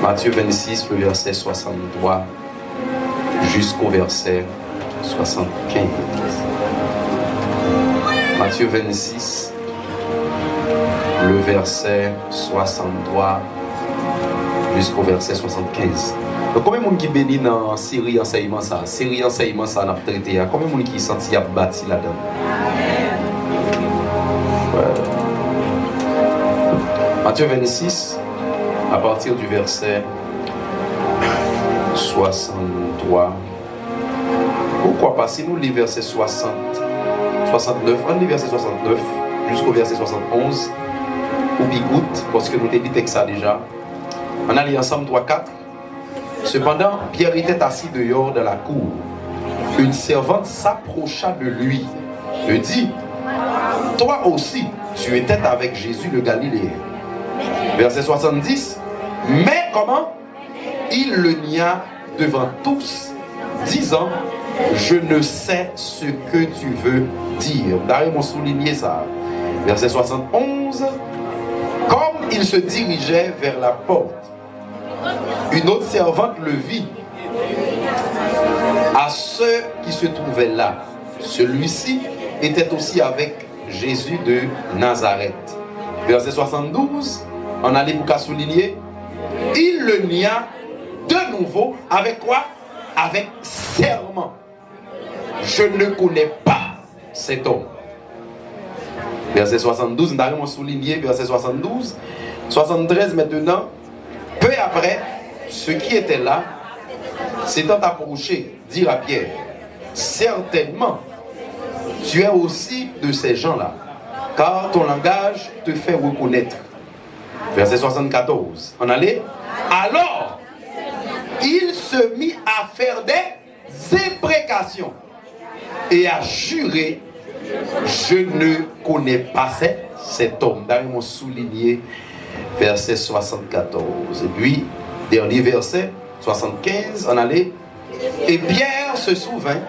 Matthieu 26, le verset 63 jusqu'au verset 75. Matthieu 26, le verset 63 jusqu'au verset 75. Donc, combien de monde qui bénit dans la série enseignement ça? Série enseignement ça, on a traité. Combien de monde qui senti à bâti là-dedans? Ouais. Matthieu 26, à partir du verset 63. Pourquoi pas? Si nous lisons verset 60, 69, on lit verset 69 jusqu'au verset 71, ou bigoute, parce que nous débitons ça déjà. On a lu ensemble 3-4. Cependant, Pierre était assis dehors dans la cour. Une servante s'approcha de lui et dit: toi aussi, tu étais avec Jésus le Galiléen. Verset 70. Mais comment? Il le nia devant tous, disant: je ne sais ce que tu veux dire. D'ailleurs, on soulignait ça. Verset 71. Comme il se dirigeait vers la porte, une autre servante le vit. À ceux qui se trouvaient là, celui-ci était aussi avec Jésus de Nazareth. Verset 72, on a les bouquins soulignés. Il le nia de nouveau avec quoi? Avec serment. Je ne connais pas cet homme. Verset 72, nous avons souligné verset 72. 73 maintenant. Peu après, ceux qui étaient là, s'étant approchés, dirent à Pierre: certainement, tu es aussi de ces gens-là, car ton langage te fait reconnaître. Verset 74. On allait. Alors, il se mit à faire des imprécations et à jurer: je ne connais pas cet homme. D'ailleurs, on souligné verset 74. Et puis, dernier verset 75, on allait. Et Pierre se souvint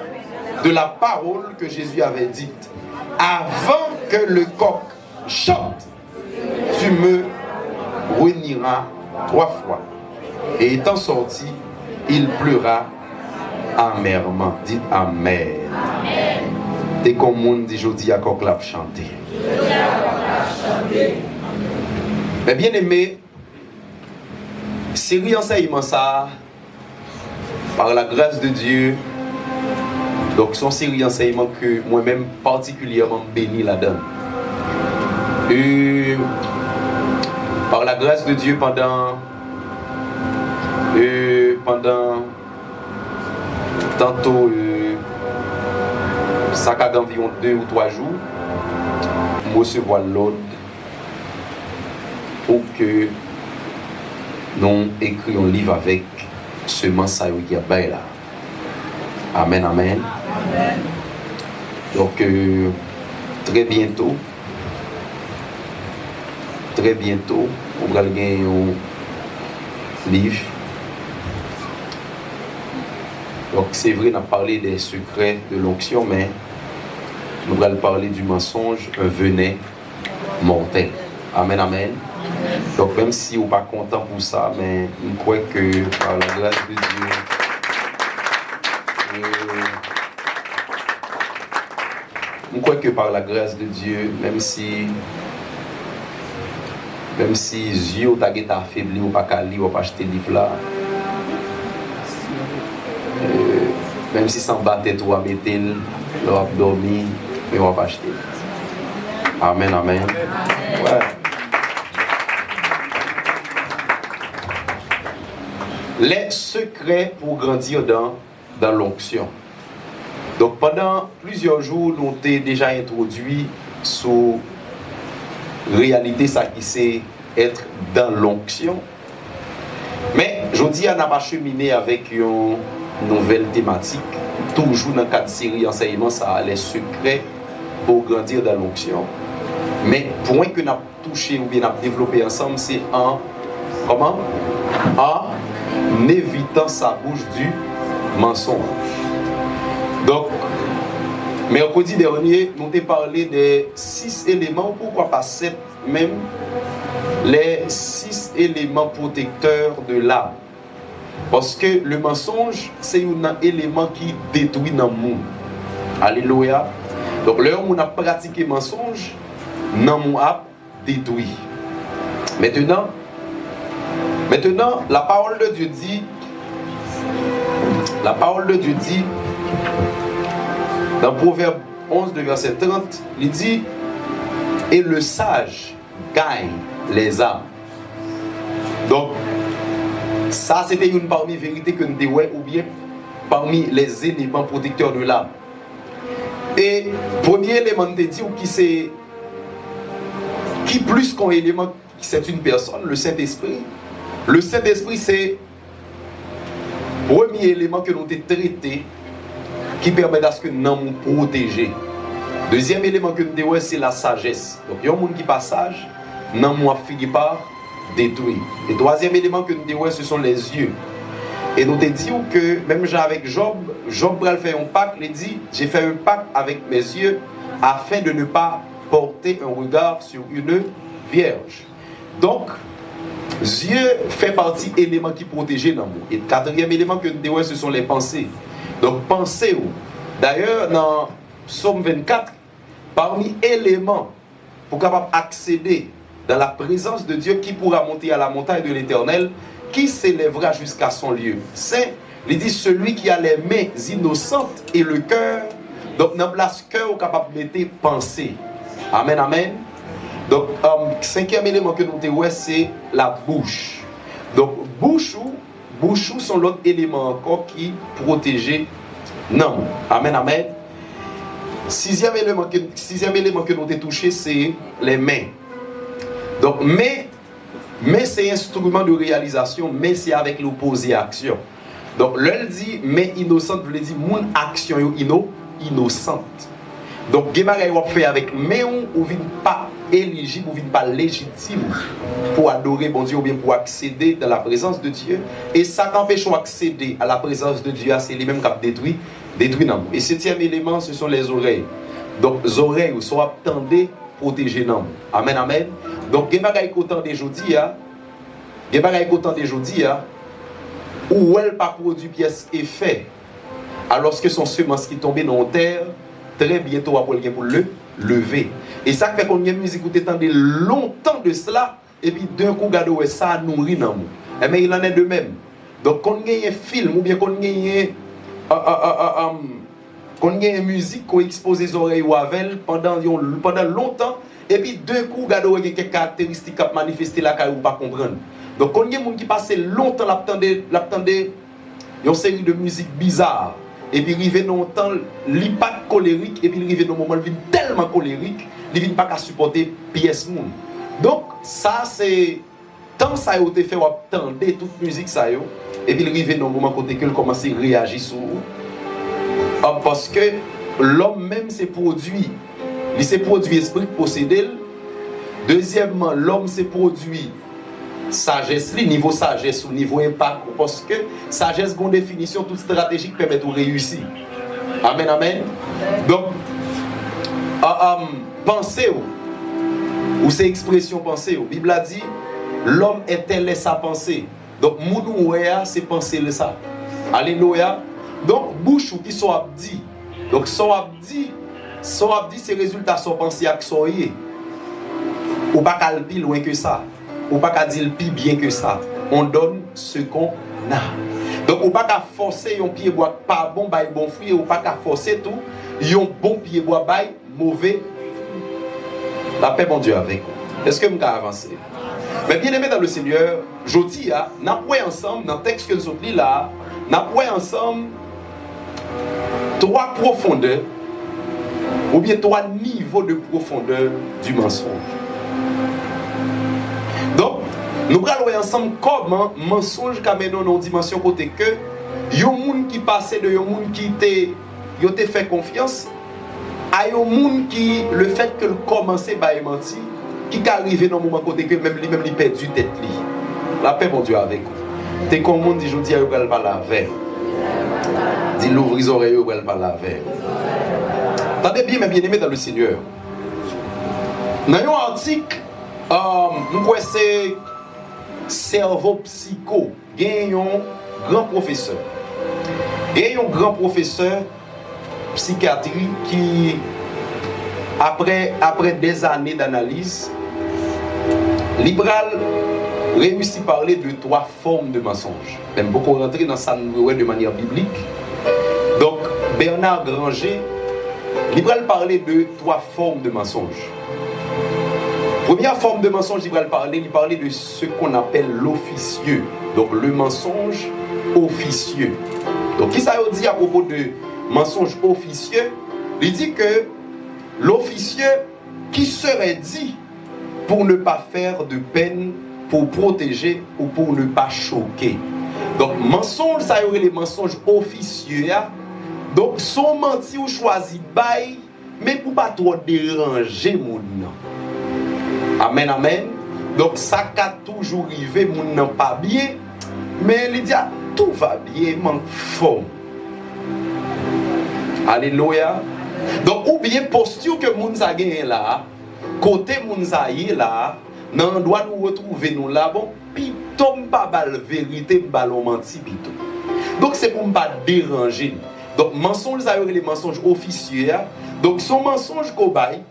de la parole que Jésus avait dite: avant que le coq chante, tu me renieras 3 fois. Et étant sorti, il pleura amèrement. Dites Amen. Dès qu'on monde dit, je dis à coq l'a chanté. Mais bien aimé, série enseignement ça, par la grâce de Dieu. Donc son série enseignement que moi-même particulièrement béni là-dedans. Et par la grâce de Dieu pendant tantôt ça a d'environ 2 ou 3 jours, je recevoir l'ordre pour que nous écrivons un livre avec ce mensonge qui est là. Amen, amen. Donc, très bientôt, on va gagner un livre. Donc, c'est vrai, on a parlé des secrets de l'onction, mais nous allons parler du mensonge, un venin mortel. Amen, amen. Donc, même si vous n'êtes pas content pour ça, mais je crois que par la grâce de Dieu, même si yeux ta guette affaibli ou pas cali ou pas acheter livre là, même si sans battre ou à mettre l'on a dormi, mais on va pas acheter. Amen, amen. Ouais. Les secrets pour grandir dans l'onction. Donc pendant plusieurs jours, nous avons déjà introduit sur réalité ça qui c'est être dans l'onction. Mais je dis on a pas cheminé avec une nouvelle thématique, toujours dans le cadre de série enseignement, ça les secrets pour grandir dans l'onction. Mais point que nous avons touché ou bien nous avons développé ensemble, c'est en évitant sa bouche du mensonge. Donc, mercredi dernier, nous avons parlé des 6 éléments, pourquoi pas 7 même, les 6 éléments protecteurs de l'âme. Parce que le mensonge, c'est un élément qui détruit dans le monde. Alléluia. Donc, là où on a pratiqué le mensonge, dans le monde a détruit. Maintenant, la parole de Dieu dit, dans Proverbe 11, verset 30, il dit, et le sage gagne les âmes. Donc, ça c'était une parmi vérités que nous dévoilons, ou bien parmi les éléments protecteurs de l'âme. Et premier élément de Dieu qui plus qu'un élément, c'est une personne, le Saint-Esprit. Le Saint-Esprit, c'est le premier élément que nous avons traité qui permet à ce que nous nous protéger. Deuxième élément que nous avons, c'est la sagesse. Donc, il y a un monde qui n'est pas sage, nous avons fini par détruire. Et troisième élément que nous avons, ce sont les yeux. Et nous avons dit que, même avec Job a fait un pacte, il dit, j'ai fait un pacte avec mes yeux afin de ne pas porter un regard sur une vierge. Donc, yeux fait partie de l'élément qui protège dans le monde. Et le quatrième élément que nous avons, ce sont les pensées. Donc, pensez. D'ailleurs, dans Psaume 24, parmi les éléments pour capable accéder dans la présence de Dieu, qui pourra monter à la montagne de l'Éternel, qui s'élèvera jusqu'à son lieu saint, il dit celui qui a les mains innocentes et le cœur. Donc, dans place cœur, capable de mettre pensée. Amen, amen. Donc, cinquième élément que nous avons, c'est la bouche. Donc, bouche sont l'autre élément encore qui protège. Non. Amen, amen. Sixième élément que nous avons touché, c'est les mains. Donc, mais c'est instrument de réalisation, mais c'est avec l'opposé action. Donc, l'elle dit, mais innocente, vous dire, mon action innocente. Donc, vous fait avec mais ou pas éligible, ou pas légitime pour adorer bon Dieu, ou bien pour accéder dans la présence de Dieu. Et ça qu'empêche d'accéder à la présence de Dieu, c'est les mêmes qui détruit dans nous. Et septième élément, ce sont les oreilles. Donc, les oreilles sont attendées, protégées dans nous. Amen, amen. Donc, il y a des aujourd'hui, où elle pas produit pièce effet, alors que son semence qui tombait dans la terre, très bientôt après pour le lever. Et ça fait qu'on y a musique qui attendait longtemps de cela, et puis d'un coup, regardez, ça nourrit dans nous. Mais il en est de même. Donc, quand il y a un film, ou bien quand il y a une musique qu'on expose les oreilles ou avec pendant longtemps, et puis d'un coup, regardez, il y a quelques caractéristiques à manifester là qu'on ne peut pas comprendre. Donc, quand il y a des gens qui passent longtemps l'attendent une série de musique bizarre, et puis il arrive dans un temps, il n'est pas colérique, et puis il arrive dans un moment, il est tellement colérique, il ne peut pas supporter pièce monde. Donc, ça, c'est tant ça a été fait, on attendait toute musique, ça, et puis il arrive dans un moment côté que il commence à réagir sur vous. Parce que l'homme même s'est produit, il s'est produit esprit possédé. Deuxièmement, l'homme s'est produit sagesse, niveau sagesse ou niveau impact, parce que sagesse, une définition toute stratégique permet de réussir. Amen, amen. Donc, pensez ou c'est expression pensée. La Bible a dit, l'homme est tel est sa pensée. Donc, mon c'est penser le ça. Alléluia. Donc, bouche qui sont abdi. Donc, sont abdi, c'est résultat sont pensée à soyez. Ou pas qu'à le loin que ça. Ou pas qu'à dire plus bien que ça. On donne ce qu'on a. Donc, ou pas qu'à forcer un pied bois pas bon, bail bon fruit, ou pas qu'à forcer tout, un bon pied bois bail mauvais. La paix, bon Dieu, avec vous. Est-ce que vous pouvez avancer? Mais bien aimé dans le Seigneur, je dis, nous avons ensemble, dans le texte que nous avons lu là, nous avons ensemble 3 profondeurs, ou bien 3 niveaux de profondeur du mensonge. Donc, nous allons ensemble comment mensonge amène dans une dimension côté que il y a des gens qui passaient de gens qui te fait confiance à un monde qui le fait que le commencer par mentir qui arrive dans un moment côté que même lui perdu tête li. La paix mon Dieu avec vous. T'es comme monde dit je dis à pas la verre. Dit l'ouvrir les oreilles pas la verre. Attendez bien mes bien-aimés dans le Seigneur. Dans un article Moi, c'est cerveau psycho. Il y a un grand professeur. Il y a un grand professeur psychiatrie qui, après des années d'analyse, libéral réussit à parler de 3 formes de mensonges. Même beaucoup rentrer dans ça de manière biblique. Donc, Bernard Granger, libéral parlait de 3 formes de mensonges. Première forme de mensonge, il parlait de ce qu'on appelle l'officieux. Donc, le mensonge officieux. Donc, qui ça veut dire à propos de mensonge officieux? Il dit que l'officieux qui serait dit pour ne pas faire de peine, pour protéger ou pour ne pas choquer. Donc, mensonge, ça y aurait les mensonges officieux. Donc, son menti ou choisi bail, mais pour pas trop déranger mon nom. Amen, amen. Donc, ça a toujours arrivé, mon nom pas bien, mais il dit, tout va bien, man, forme. Alléluia. Donc, ou bien posture que moun sa gen là, côté moun sa yé là, nan doit nous retrouver nous là, bon, piton pas bal vérité, ballon menti piton. Donc, c'est pour ne pas déranger. Donc, mensonge, ça y aurait les mensonges officieux. Donc, son mensonge cobaye,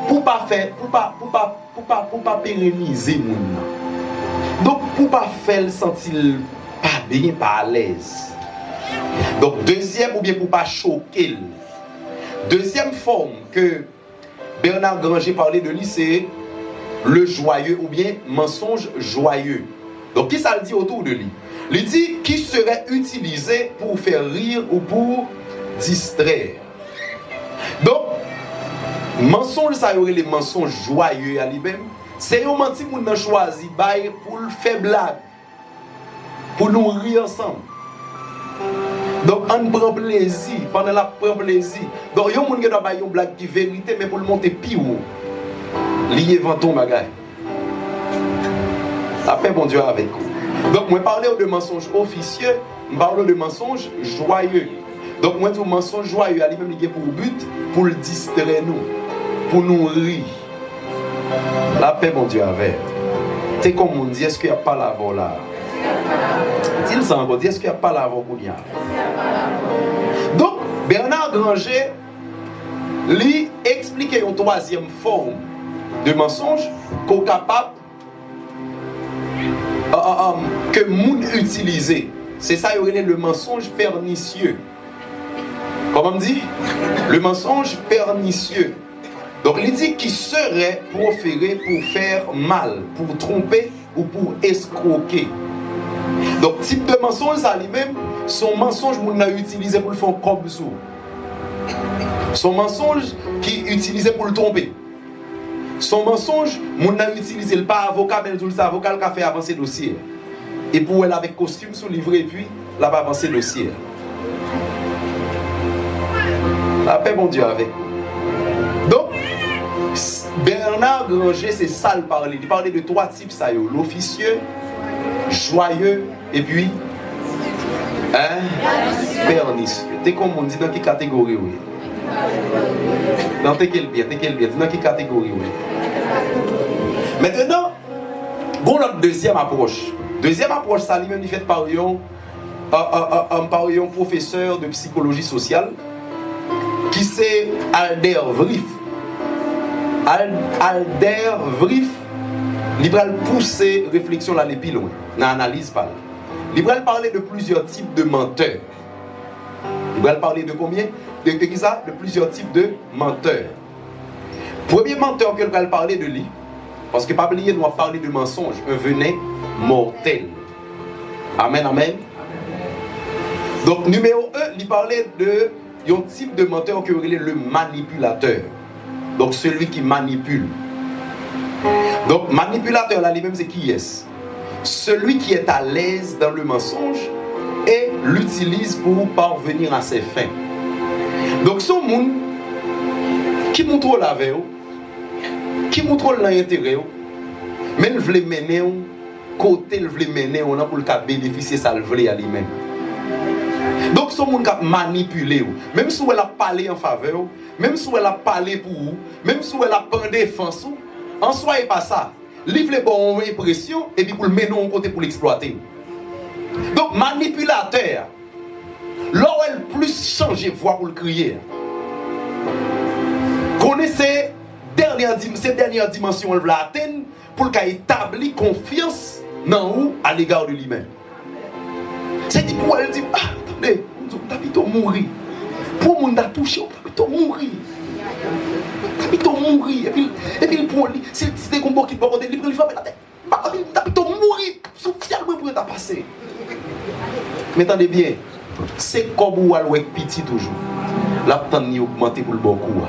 pour pas faire, pour pas pérenniser moun. Donc, pour pas faire le sentir pas bien, pas à l'aise. Donc, deuxième, ou bien pour pas choquer. Deuxième forme que Bernard Granger parlait de lui, c'est le joyeux ou bien mensonge joyeux. Donc, qui ça le dit autour de lui? Il dit qui serait utilisé pour faire rire ou pour distraire. Donc, mensonge, ça y aurait les mensonges joyeux à lui-même. C'est un menti qu'on a choisi pour le faire blague, pour nous rire ensemble. Donc, on prend plaisir, pendant la prend plaisir. Donc, il y a des gens qui ont une blague qui est vérité, mais pour le monter pire, lié venton bagay. La paix, bon Dieu, avec vous. Donc, moi, parler de mensonges officieux, je parle de mensonges joyeux. Donc, moi, tout mensonge joyeux, il même pour but, pour le distraire nous, pour nous rire. La paix, bon Dieu, avec. C'est comme on dit, est-ce qu'il n'y a pas l'avant là? Dis-le ça encore, est-ce qu'il n'y a pas l'avant qu'on y a? Donc, Bernard Granger lui expliquait une troisième forme de mensonge qu'on est capable que moun utilisait. C'est ça, il y aurait le mensonge pernicieux. Comment on dit? Le mensonge pernicieux. Donc, il dit qu'il serait proféré pour faire mal, pour tromper ou pour escroquer. Donc, type de mensonge, ça lui-même, son mensonge, on a utilisé pour le faire comme ça. Son mensonge qui utilisé pour le tromper. Son mensonge, on a utilisé le pas avocat, mais tout avocat qui a fait avancer le dossier. Et pour elle avec costume sous livré, et puis, là, va avancer le dossier. La paix, mon Dieu, avec vous. Donc, Bernard Granger, c'est ça le parler. Il parlait de 3 types, ça y est. L'officieux, joyeux, et puis, pernicieux. T'es comme on dit dans quelle catégorie, oui? Dans quel bien, dans quelle catégorie, oui? Maintenant, bon, notre deuxième approche. Deuxième approche, ça lui-même fait par un professeur de psychologie sociale qui c'est Alder Vrif. Alder Vrif, il va pousser réflexion là les plus loin, n'analyse pas. Il va parler de plusieurs types de menteurs. Il va parler de combien? De plusieurs types de menteurs. Premier menteur qu'il va parler de lui, parce que pas oublier, nous va parler de mensonge, un venin mortel. Amen, amen. Donc, numéro 1, il parlait de un type de menteur qui est le manipulateur. Donc, celui qui manipule. Donc, manipulateur, là, lui-même, c'est qui est-ce? Celui qui est à l'aise dans le mensonge et l'utilise pour parvenir à ses fins. Donc, ce monde qui montre la veille, qui montre l'intérêt, mais il veut mener, côté il veut mener, on a pour le cas bénéficier ça le veut à lui-même. Donc, ce monde qui a manipulé, même si elle a parlé en faveur, même si elle a parlé pour vous, même si elle a pris défense, en soi, et pas ça. Livre les bonnes impressions et puis pour le mener en côté pour l'exploiter. Donc, manipulateur, là elle plus changer voix pour le crier. Connaissez ces dernières dimensions, elle va atteindre pour qu'elle établit confiance dans où à l'égard de lui-même. C'est dit pour elle dit, ah, attendez, t'as plutôt mourir. Pour mon t'a touché, t'as plutôt mourir. T'as plutôt mourir. Et puis pour lui, c'est des combats qui peuvent il prend la tête. T'as plutôt mourir. Social pour t'as passé. Mais attendez bien, c'est comme où elle est petit toujours. La tendance est augmentée pour le bon coup.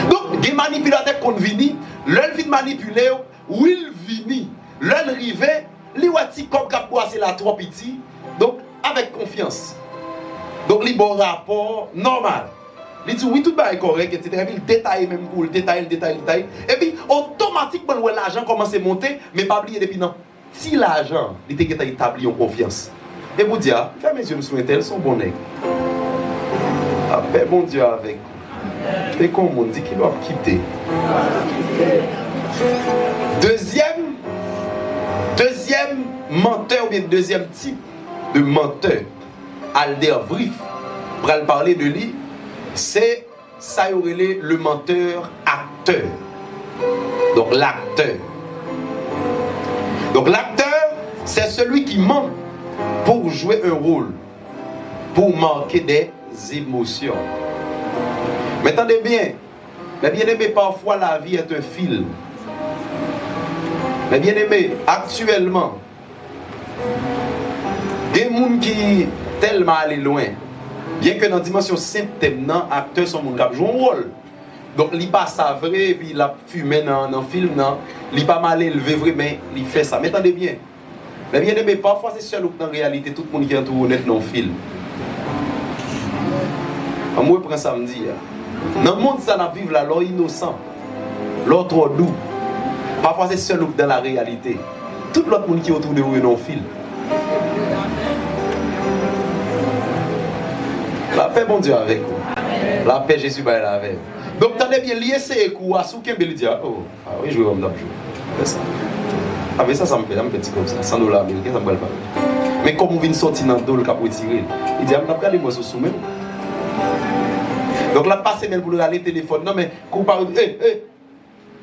Donc, les manipulateurs qu'on vient, l'un vient manipuler, ou il vient, l'un rive, les wati comme capoi c'est la trop petit. Donc, avec confiance. Donc, les bons rapports normal. Il dit oui, tout est correct, etc. Il détaille même pour le détail. Et puis, automatiquement, l'argent commence à monter, mais pas oublier depuis non. Si l'argent, il était établi en confiance. Et vous dire, fermez mes yeux, nous elles sont bons nègres. Après, bon Dieu avec. Et comme on dit qu'il doit quitter. Deuxième menteur, ou bien deuxième type de menteur, Alder Vrif, pour parler de lui, c'est ça y aurait le menteur acteur. Donc l'acteur. Donc l'acteur, c'est celui qui ment pour jouer un rôle, pour marquer des émotions. Mais attendez bien, mes bien-aimés, parfois la vie est un film. Mes bien-aimés, actuellement, des gens qui tellement allé loin, bien que dans la dimension symptôme, les acteurs sont des gens qui jouent un rôle. Donc, il n'est pas ça vrai, et puis il a fumé dans le film, il n'est pas mal élevé vrai, mais il fait ça. Mais attendez bien, mes bien-aimés, parfois c'est seul ou dans la réalité, tout le monde qui est tout honnête dans le film. Moi, je prends samedi. Dans le monde, ça n'a vivre là, l'or innocent, l'or trop doux. Parfois, c'est seul dans la réalité. Tout l'autre monde qui est autour de vous est dans le film. La paix, bon Dieu, avec vous. La paix, Jésus, va là avec. Donc, tenez bien, lié, c'est quoi? Sous qu'un bel dia. Oh, ah oui, je vais me faire ça. Avec ça, ça me fait petit comme ça. 100 $, américains, ça me fait pas. Mais comme on vient sortir dans le dos, le cap retiré, il dit, regardez moi sur sous-même. Donc, là, passe même pour le téléphone. Non, mais, qu'on parle,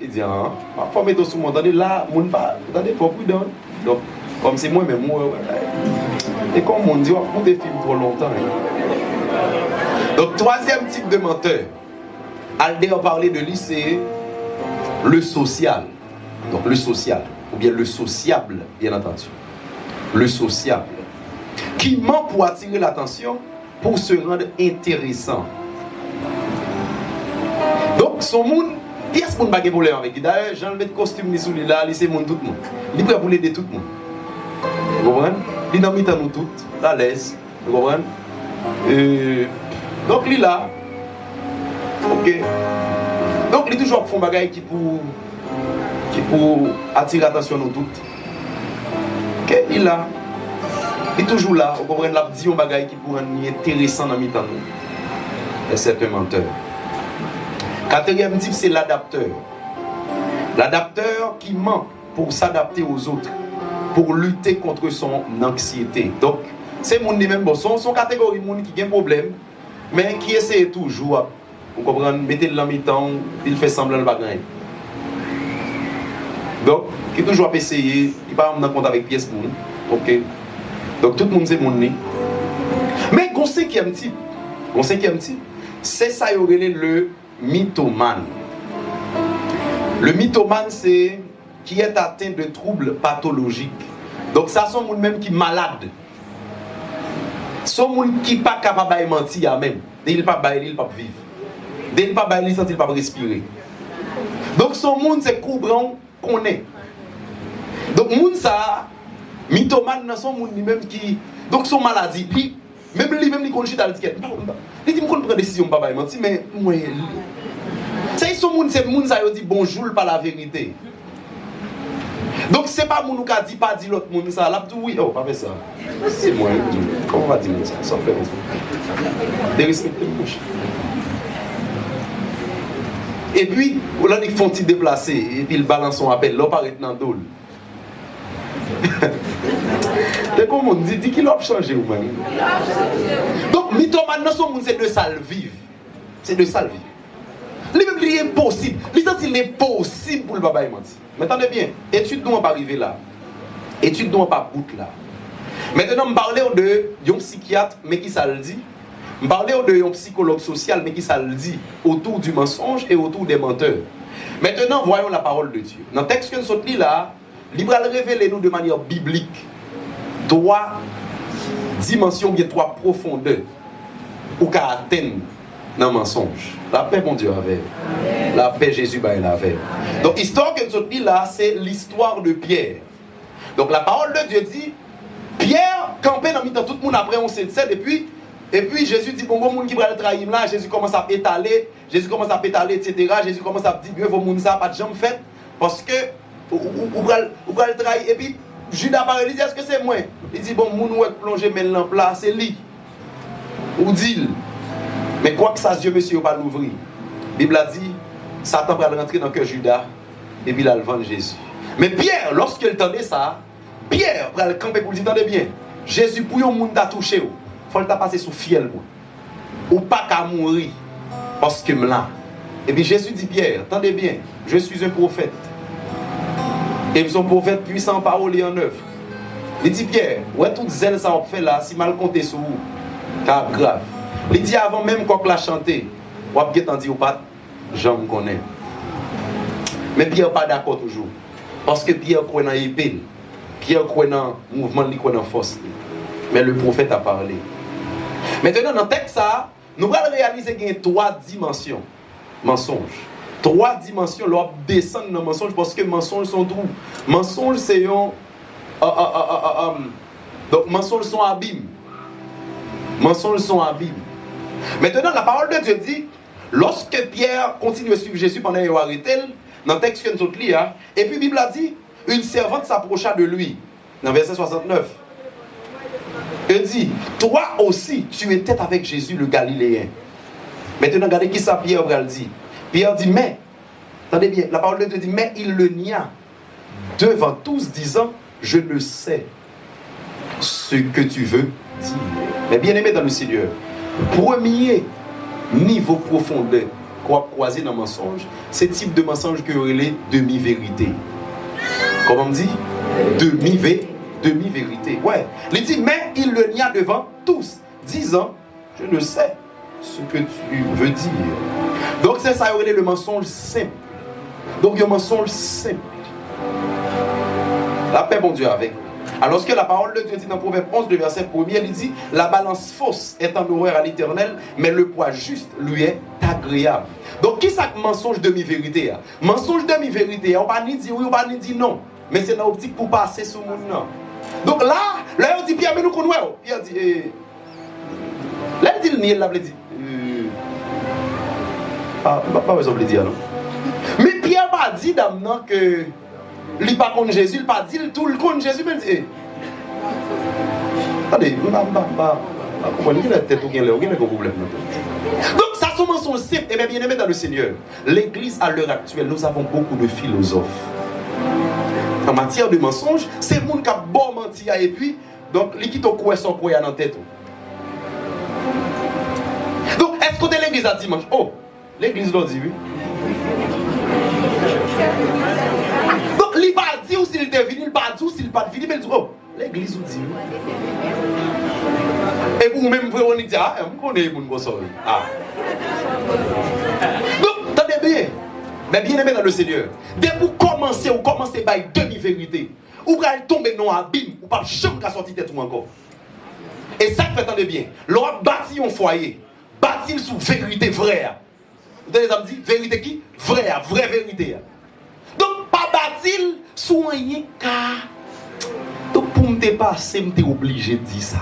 il dit, ah, il faut mettre sous mon attendez, là, mon pas, attendez, il faut prudent. Donc, comme c'est moi, mais moi, et comme on dit, on des films trop longtemps. Donc, troisième type de menteur, Alder a parlé de lui, c'est le social. Donc, le social, ou bien le sociable, bien entendu. Le sociable. Qui ment pour attirer l'attention, pour se rendre intéressant. Donc, son monde, pièce pour ne pas problème avec lui. D'ailleurs, j'ai enlevé de costume sous lui là, c'est mon tout le monde. Il est prêt pour aider tout le monde. Vous comprenez? Il est dans nous toutes, à l'aise. Vous comprenez? Donc, il est là. Ok. Donc, il est toujours pour faire des choses qui pour attirer l'attention de nous toutes. Ok, il est là. Il est toujours là. Vous comprenez? Il a dit des choses qui pour être intéressant dans le temps. Et c'est un menteur. Quatrième type, c'est l'adapteur. L'adapteur qui ment pour s'adapter aux autres, pour lutter contre son anxiété. Donc, c'est mon même bon, son catégorie monde qui a un problème, mais qui essaie toujours, vous comprenez, mettre le mi-temps, il fait semblant de ne pas gagner. Donc, qui toujours essayer, il pas en compte avec pièce monde. OK. Donc tout le monde c'est mon nez. Mais on sait qu'il y a un type. C'est ça y aurait le mythomane. Le mythomane, c'est qui est atteint de troubles pathologiques. Donc ça sont les même qui malade. Sont les qui pas capable de mentir même. Il pas bailler, il pas vivre. Il pas bailler, il pas respirer. Donc son monde c'est coubrant qu'on est. Donc monde ça mythomane dans son monde lui-même qui donc son maladie même lui-même il conduit dans le ticket. Il dit me prendre décision pas bailler mentir mais moi c'est son monde c'est monde ça dit bonjour pas la vérité. Donc c'est pas mon qui dit pas dit l'autre monde ça là oui oh pas fait ça. C'est moi comment on va dire ça sans faire ça. De respecter le bouche. Et puis, là, ils font-ils déplacer, et puis ils balancent son appel, là, paraît dans le dos. C'est comme on dit qu'il a changé ou même. Donc, mythomane, c'est de sale vivre. C'est de sale vivre. Il est impossible. Il est impossible pour le baba et menti. Mais attendez bien, étude doit pas arriver là. Étude doit pas bout là. Maintenant, je parle de un psychiatre, mais qui ça le dit. Je parle de un psychologue social, mais qui ça le dit autour du mensonge et autour des menteurs. Maintenant, voyons la parole de Dieu. Dans le texte que nous sommes là, il va révéler nous de manière biblique 3 dimensions, bien 3 profondeurs pour qu'à atteindre dans le mensonge. La paix, mon Dieu, avec. La paix, Jésus, ben, il avait. Donc, l'histoire que nous sommes là, c'est l'histoire de Pierre. Donc, la parole de Dieu dit, Pierre campait dans le milieu de tout le monde après on s'est dit, et puis Jésus dit, bon, monde qui va le trahir là, Jésus commence à pétaler, etc. Jésus commence à dire, bien, vos monde ça pas de jambes faites, parce que, ou va le trahir, et puis, Judas parle, il dit, est-ce que c'est moi? Il dit, bon, moun ou est plongé maintenant en place, c'est lui. Ou dit, mais quoi que ça, Dieu, monsieur, pas l'ouvrir. La Bible a dit, Satan va rentrer dans le cœur de Judas, et puis il a le vent de Jésus. Mais Pierre, lorsqu'il entendait ça, Pierre va le camper pour lui dire, attendez bien, Jésus, pour yon moun t'a touché, il faut le passer sous fiel, ou pas qu'à mourir, parce que là. Et puis Jésus dit, Pierre, attendez bien, je suis un prophète. Et son prophète puissant, parole et en œuvre. Il dit, Pierre, ouais, tout zèle ça on fait là, si mal compté sur vous, car grave. Il dit, avant même qu'on l'a chanté, ou bien t'en dit ou pas, j'en connais. Mais Pierre pas d'accord toujours. Parce que Pierre croit dans l'épée. Pierre croit dans le mouvement, il croit dans la force. Mais le prophète a parlé. Maintenant, dans le texte, nous allons réaliser qu'il y a 3 dimensions. Mensonge. 3 dimensions, l'on descend dans le mensonge parce que les mensonges sont trous. Mensonges, c'est un. Donc, mensonges sont abîmes. Mensonges sont abîmes. Maintenant, la parole de Dieu dit, lorsque Pierre continue à suivre Jésus pendant qu'il a arrêté, dans le texte que nous avons lu, et puis la Bible a dit, une servante s'approcha de lui, dans verset 69. Elle dit, toi aussi, tu étais avec Jésus le Galiléen. Maintenant, regardez qui ça Pierre dit. Pierre dit, mais, attendez bien, la parole de Dieu dit, mais il le nia devant tous, disant, je ne sais ce que tu veux dire. Mais bien aimé dans le Seigneur, premier niveau profondeur qu'on croiser dans le mensonge, c'est type de mensonge que les demi-vérité. Comment on dit? Demi-vérité. Ouais. Il dit, mais il le nia devant tous, disant, je ne sais ce que tu veux dire. Donc c'est ça, le mensonge simple. Donc il y a un mensonge simple. La paix, bon Dieu, avec. Alors que la parole de Dieu dit dans Proverbe 11, le verset 1er, il dit, la balance fausse est en horreur à l'Éternel, mais le poids juste lui est agréable. Donc qui ça mensonge demi-vérité? Mensonge demi-vérité, on ne va ni dire oui, on ne va ni dire non. Mais c'est dans l'optique pour passer sur le monde. Donc là, on dit, Pierre, mais nous connaissons. Pierre dit, là, il dit, il l'a dit. Pas besoin de le dire, non. Mais Pierre n'a pas dit d'amener que il n'est pas contre Jésus, il n'a pas dit tout le contre Jésus, mais il dit, attendez, il y a tête ou il y a un problème. Donc, ça, c'est un mensonge simple. Et bien aimé dans le Seigneur, l'Église à l'heure actuelle, nous avons beaucoup de philosophes. En matière de mensonge, c'est le monde qui a bon menti et puis, donc, il quitte au coin sans coin dans la tête. Donc, est-ce que l'Église a dimanche? Oh, l'Église l'a dit, oui. Donc, il n'a pas dit ou s'il était venu, il n'a pas dit ou s'il n'est pas venu, mais il dit, oh, l'Église vous dit, oui. Et vous-même, vous dites, ah, vous connaissez les gens. Ah. Donc, attendez bien. Mais bien aimé dans le Seigneur, dès que vous commencez par une demi-vérité, vous allez tomber dans un abîme, vous ne pouvez jamais sortir de tête encore. Et ça, attendez bien. L'on a bâti un foyer, bâti sous vérité vraie. Vous avez dit, vérité qui? Vraie, vraie vérité. Donc, pas bâti sous un cas. Donc, pour me dépasser, je suis obligé de dire ça.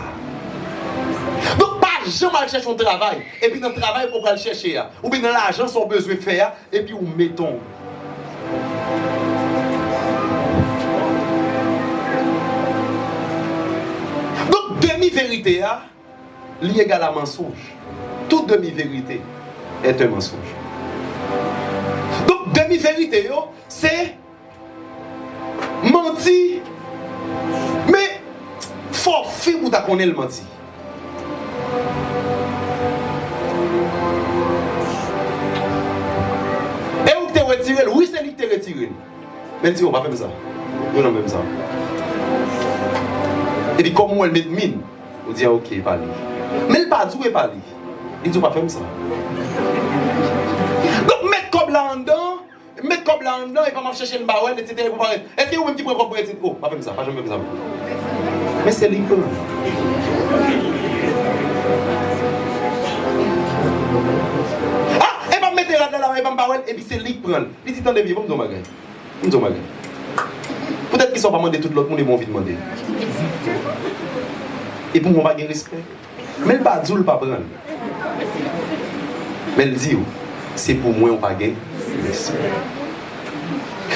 Donc, pas jamais chercher un travail. Et puis, dans le travail, on va le chercher. Ou bien dans l'argent, on a besoin de faire. Et puis, on mettons. Donc, demi-vérité, liée égale à mensonge. Toute demi-vérité est un mensonge. ni vérité, c'est menti. Mais, faut faire pour ta connaître le menti. Et où tu retiré? Oui, c'est lui qui t'a retiré. Mais tu vas pas faire ça. Je n'aime pas ça. Et puis, comment elle met mine? On dit, ok, pas lui. Mais il pas dit, pas lui. Il dit, pas faire ça. Donc, mettre comme là en dedans, et pas chercher une barre, etc. Est-ce que vous même qui prend pour être, oh, pas faire ça, pas jamais faire ça. Mais c'est lui. Ah, et pas mettre là, et pas barre, et puis c'est lui qui prend. Il dit, attendez bien, vous me demandez. Peut-être qu'ils ne sont pas demandés tout l'autre monde, ils m'ont envie de demander. Et pour moi, pas de respect. Mais le pas dit ou le pas prendre. Mais le dit, c'est pour moi, on pas de respect.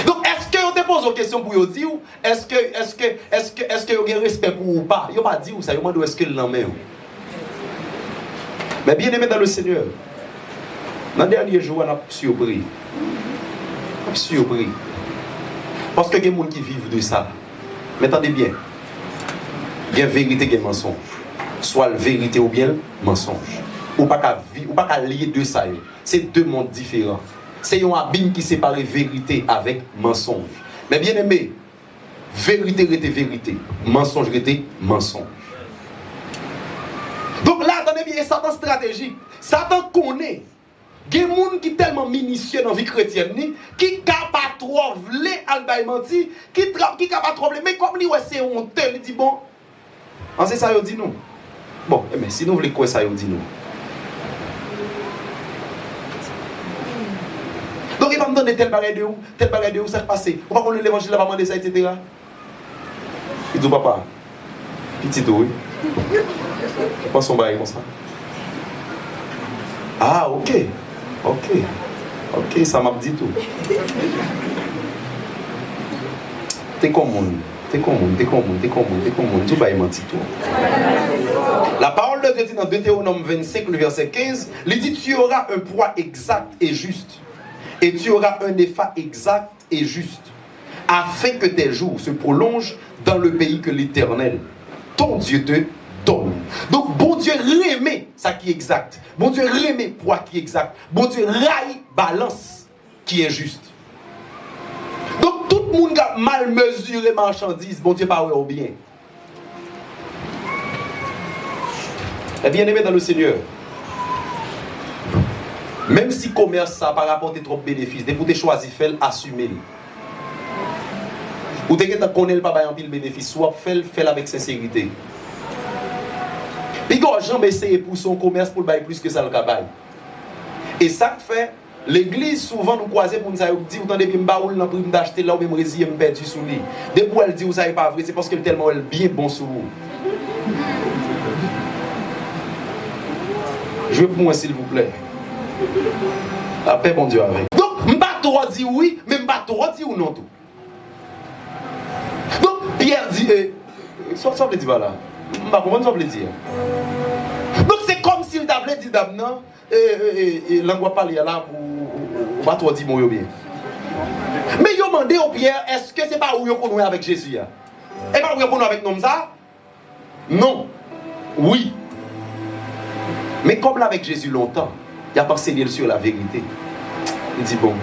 Donc, est-ce que on te pose une question pour dire, est-ce que vous avez respect pour ou pas? Vous pas dit ou ça, vous demandez est-ce que l'en met. Mais bien aimé dans le Seigneur, dans le dernier jour, on a surpris. Parce que il y a des gens qui vivent de ça. Mais attendez bien. Il y a vérité et mensonge. Soit la vérité ou bien le mensonge. Ou pas qu'à lier deux ça. C'est deux mondes différents. C'est un abîme qui sépare vérité avec mensonge. Mais bien aimé, vérité était vérité. Mensonge était mensonge. Donc là, attendez bien, Satan stratégique. Satan connaît. Il y a des gens qui sont tellement minutieux dans la vie chrétienne, qui ne capable pas trop vler al menti, qui ne capable pas trop vler, mais comme lui, c'est honteux, il dit bon, c'est ça, il dit non. Bon, mais si nous voulons quoi ça, il dit non. Donc il va me donner tel bagage de où, ça se passe. On va connaître l'évangile, on va demander ça, etc. Il dit papa, petit oui. Pas son bagage comme ça. Ah, ok, ça m'a dit tout. T'es comme tu vas y mentir tout. La parole de Dieu dit dans Deutéronome 25, le verset 15, il dit tu auras un poids exact et juste, et tu auras un épha exact et juste, afin que tes jours se prolongent dans le pays que l'Éternel, ton Dieu, te donne. Donc, bon Dieu remet ça qui est exact. Bon Dieu remet poids qui est exact. Bon Dieu raille balance qui est juste. Donc, tout le monde a mal mesuré marchandises. Bon Dieu pas au bien. Et bien aimé dans le Seigneur, même si le commerce ça pas rapporté trop de bénéfices, dès que tu choisis faire, assumer. Ou dès que tu connais le pas de bénéfice, soit fais avec sincérité. Puis quand jamais essayer pour son commerce pour bailler plus que ça le cabaye. Et ça fait l'église souvent nous croiser pour nous dire vous entendez bien baoul dans prime d'acheter là ou même résier me perdu sous lui. Dès pour elle dit vous savez pas vrai, c'est parce qu'elle tellement elle bien bon sous vous. Je veux pour moi s'il vous plaît. La paix bon Dieu avec. Donc m'pas trop dire oui, mais m'pas trop dire ou non tout. Donc Pierre dit ça veut dire voilà. M'pas comment ça veut dire. Donc c'est comme s'il t'avait dit d'abord et langue parler là pour pas trop dire moi bien. Mais yo demandé au Pierre, est-ce que c'est pas où yo connaît avec Jésus là? Et pas où yo connaît avec nous ça? Non. Oui. Mais comme là avec Jésus longtemps, il a pas enseigné sur la vérité. Il dit bon.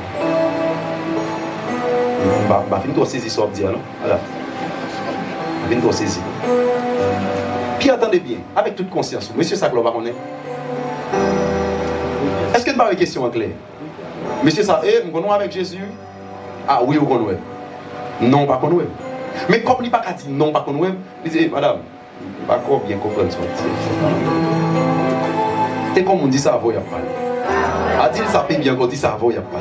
Bah fin toi saisir ça dire non? Voilà. Fin toi saisir. Puis attendez bien, avec toute conscience, monsieur Saclo va connaître. Est-ce que tu as une question en clair? Monsieur ça, nous connaissons avec Jésus? Ah oui, vous connaissez. Non, pas connaissez. Mais comme il n'y a pas dit non, pas connaissez, il dit, madame, pas bien comprendre ça. C'est comme on dit ça avant, il y a pas. A dit ça peut bien, on dit ça avant, il y a pas.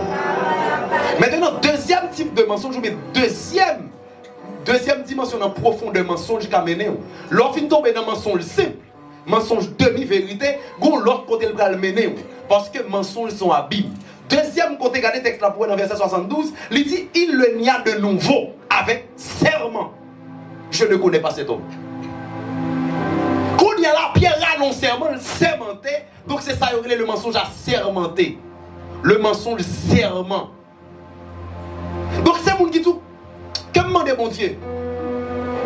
Maintenant, deuxième type de mensonge, mais deuxième dimension en profond de mensonge qu'a mené. Lorsqu'on tombe dans un mensonge simple, mensonge demi-vérité, l'autre côté le mener. Parce que mensonges sont abîmes. Deuxième côté, regardez le texte là pour dans verset 72, il dit il le nia de nouveau avec serment. Je ne connais pas cet homme. Quand il y a là, Pierre annonce serment, sermenté. Donc c'est ça, le mensonge à sermenté. Le mensonge serment. Donc c'est mon qui tout. Que me demande mon Dieu?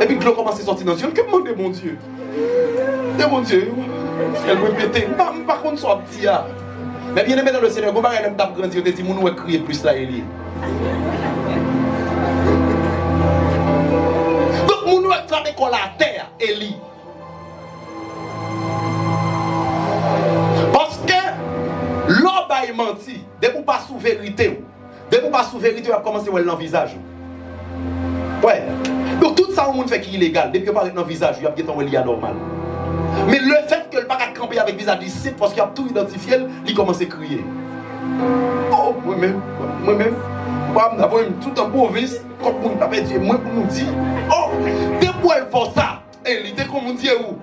Et puis l'eau commence à sortir dans le ciel. Que me demande mon Dieu? Et mon Dieu, elle me péter. Par contre, soit petit. Mais bien aimé dans le Seigneur, comment elle m'a grandi, on te dit, mon crier plus là, Elie. Donc, mon nous a frappé contre la terre, Elie. Parce que l'homme a menti, dès que vous pas sous vérité, dès que vous pas sous vérité, vous avez commencé à l'envisage. Ouais. Donc, tout ça, on fait qui est illégal. Depuis que vous parlez dans le visage, vous avez dit anormal. Mais le fait que le pas camper avec visage disciple, parce qu'il a tout identifié, il commence à crier. Oh, moi-même, tout en beau vice, comme vous m'avez dit, moi pour nous dire, oh, dès pour elle faire ça, elle était comme on dit où?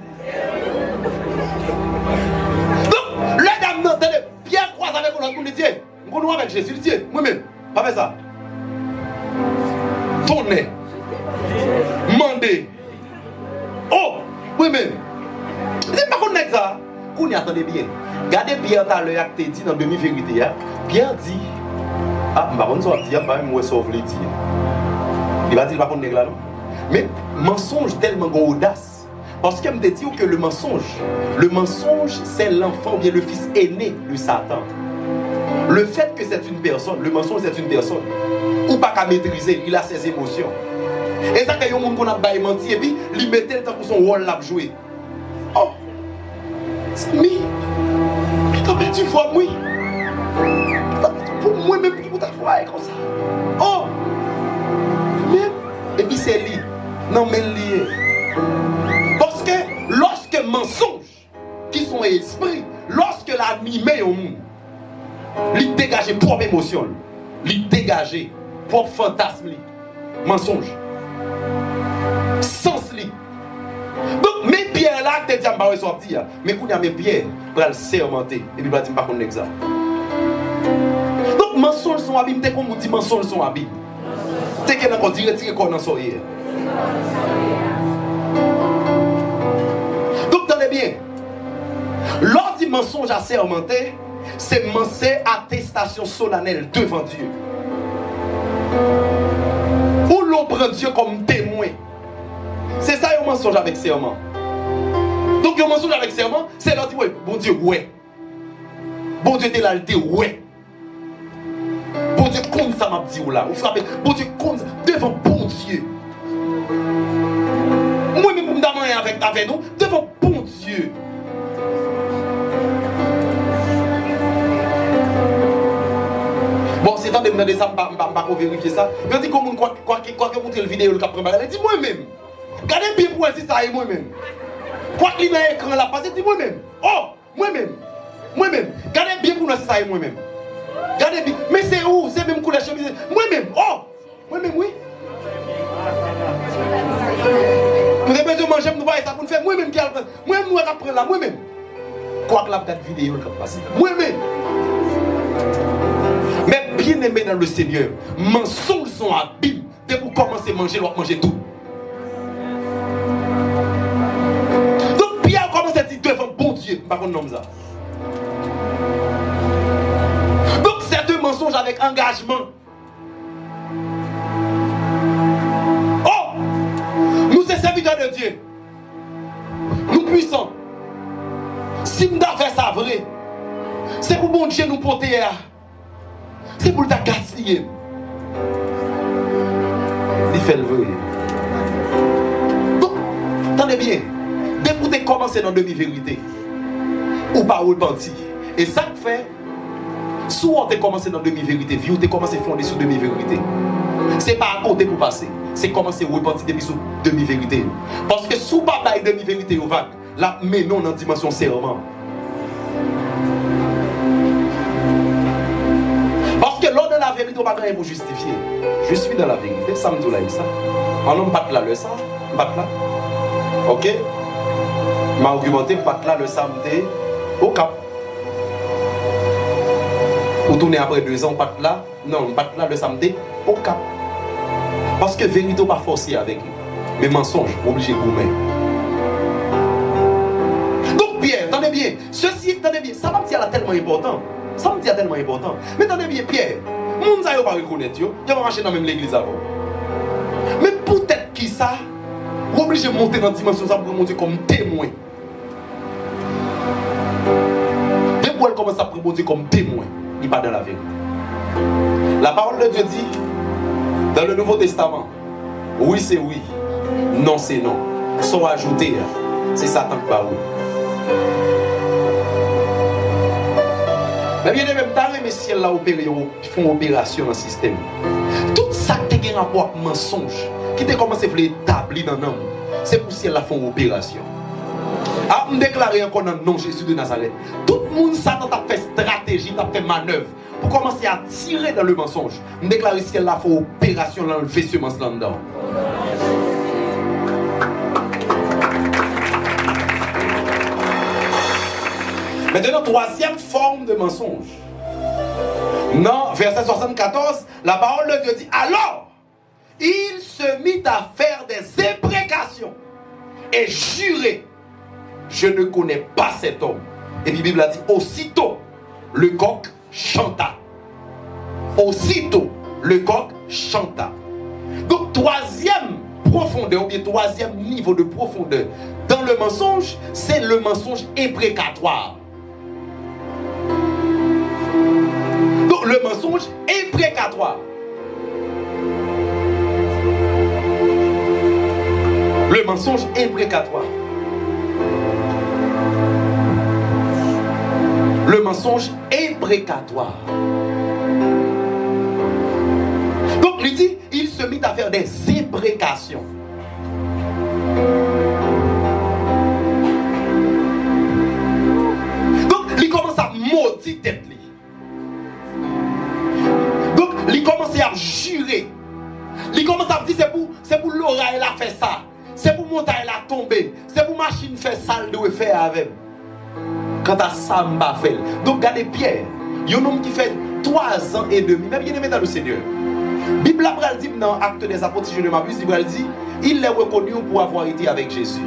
Donc, le dame n'a pas Pierre croise avec nous, dit, nous avec Jésus, dit, moi-même, pas fait ça. Tournez, mandez, oh, moi-même. C'est pas qu'on est ça. Qu'on y attendez bien. Regardez Pierre dans l'heure que tu dit dans demi-vérité. Pierre dit, ah, je ne sais pas si je vais sauver les dire. Il va dire, pas qu'on est là, non? Mais mensonge tellement audace. Parce qu'il me dit que le mensonge, c'est l'enfant ou bien le fils aîné de Satan. Le fait que c'est une personne, le mensonge c'est une personne, ou pas qu'à maîtriser, il a ses émotions. Et ça, qu'il y a un monde qu'on a menti et puis il mettait le temps pour son rôle là jouer. Oh, c'est mi. T'as perdu foi, oui. Pour moi-même, pour ta foi, comme ça. Oh, même. Et puis c'est lui. Non, mais lié. Parce que lorsque mensonges, qui sont esprits, lorsque l'animé au monde, il dégage propre émotion, il dégage propre fantasme, mensonge, sens li. Donc, mes pierres là, tu te dis, je vais sortir. Mais quand il y a mes pierres, je vais le sermenter. Et puis, je vais dire, par contre, l'examen. Donc, mensonges sont abîmes. Tu sais comment on dit mensonges sont abîmes. Tu sais qu'il y a encore dire qu'on en sort hier. Donc, tenez bien. Lorsque dit mensonge à sermenter, c'est mencer attestation solennelle devant Dieu. Où l'on prend Dieu comme témoin. C'est ça un mensonge avec serment. Donc un mensonge avec serment, c'est là où bon Dieu, ouais. Bon Dieu, t'es là, t'es ouais. Bon Dieu, comme ça m'a dit ou là. Vous frappez, bon Dieu, comme ça, devant bon Dieu. Moi-même, vous me demandez avec nous, devant bon Dieu. Bon, c'est temps de me demander ça, je ne vais pas vérifier ça. Je dis, quoi que montre la vidéo, le cap préparé, elle dit moi-même. Regardez bien pour si ça est moi-même. Quoi qu'il y ait écran là, parce que c'est moi-même. Oh, moi-même. Moi-même. Regardez bien pour si ça est moi-même. Regardez bien. Mais c'est où? C'est même coup de chemise. Moi-même. Oh, moi-même, oui. Nous avons besoin de manger, nous voyons ça pour nous faire. Moi-même qui apprend. Moi-même, nous apprendre là. Moi-même. Quoi que la petite vidéo, le cap passé. Moi-même. Mais bien aimé dans le Seigneur, mensonges sont habiles. Dès que vous commencez à manger, vous manger tout. Donc Pierre commence à dire devant bon Dieu, par contre nom ça. Donc c'est un mensonge avec engagement. Oh, nous sommes serviteurs de Dieu. Nous puissants. Si nous avons fait ça vrai, c'est pour bon Dieu nous porter. C'est pour ta gaspiller. Il fait le vrai. Donc, attendez bien. Dès que vous commencez dans demi-vérité, ou pas repentir. Et ça fait, soit vous commencé dans demi-vérité, vous avez commencé à fonder sur demi-vérité. Ce n'est pas à côté pour passer. C'est commencer à repentir depuis sur demi-vérité. Parce que si vous ne pas demi-vérité, vous va là, mais non dans la dimension serment. Parce que lors de la vérité, on ne va pas rien vous justifier. Je suis dans la vérité, ça me dit là, ça. On ne pas là, le ça, pas là. Ok? M'a argumenté, pas là, le samedi, au cap. Vous tournez après 2 ans, pas là. Non, pas là, le samedi, au cap. Parce que vérité, on ne va pas forcer avec lui. Mais mensonge, obligé de vous mettre. Donc, Pierre, attendez bien. Ceci, attendez bien, ça va me dire tellement important. Ça me dit tellement important. Mais attendez bien, Pierre, monde ça pas reconnaître yo, il va marcher dans même l'église avant. Mais peut-être qui ça, vous obligé de monter dans la dimension ça pour monter comme témoin. Dès qu'elle commence à prendre comme témoin, il pas dans la vérité. La parole de Dieu dit dans le Nouveau Testament, oui c'est oui, non c'est non. Sont ajoutés, c'est Satan qui parle. Mais bien même temps, mais si elle a opéré, ils font opération dans le système. Tout ça qui a un rapport avec mensonge, qui a commencé à établir dans l'homme, c'est pour si elle a fait une opération. A déclaré encore dans le nom de Jésus de Nazareth. Tout le monde Satan a fait stratégie, a fait manœuvre pour commencer à tirer dans le mensonge. Je déclare si elle a fait opération dans le semence là-dedans. Maintenant, troisième forme de mensonge. Non, verset 74, la parole de Dieu dit, alors, il se mit à faire des imprécations et jurer, je ne connais pas cet homme. Et puis la Bible a dit, aussitôt, le coq chanta. Aussitôt, le coq chanta. Donc, troisième profondeur, ou bien troisième niveau de profondeur dans le mensonge, c'est le mensonge imprécatoire. Donc, le mensonge imprécatoire. Le mensonge imprécatoire. Le mensonge imprécatoire. Donc, il dit, il se mit à faire des imprécations. Donc, il commence à maudire tête. Donc, il commence à jurer. Il commence à dire, c'est pour Laura, elle a fait ça. C'est pour monter, elle a tombé. C'est pour machine faire ça, elle doit faire avec. Quant à ça, m'a fait. Donc, regardez Pierre. Il y a un homme qui fait 3 ans et demi, même bien aimé dans le Seigneur. Bible a dit dans Actes des Apôtres, si je ne m'abuse, il dit, il est reconnu pour avoir été avec Jésus.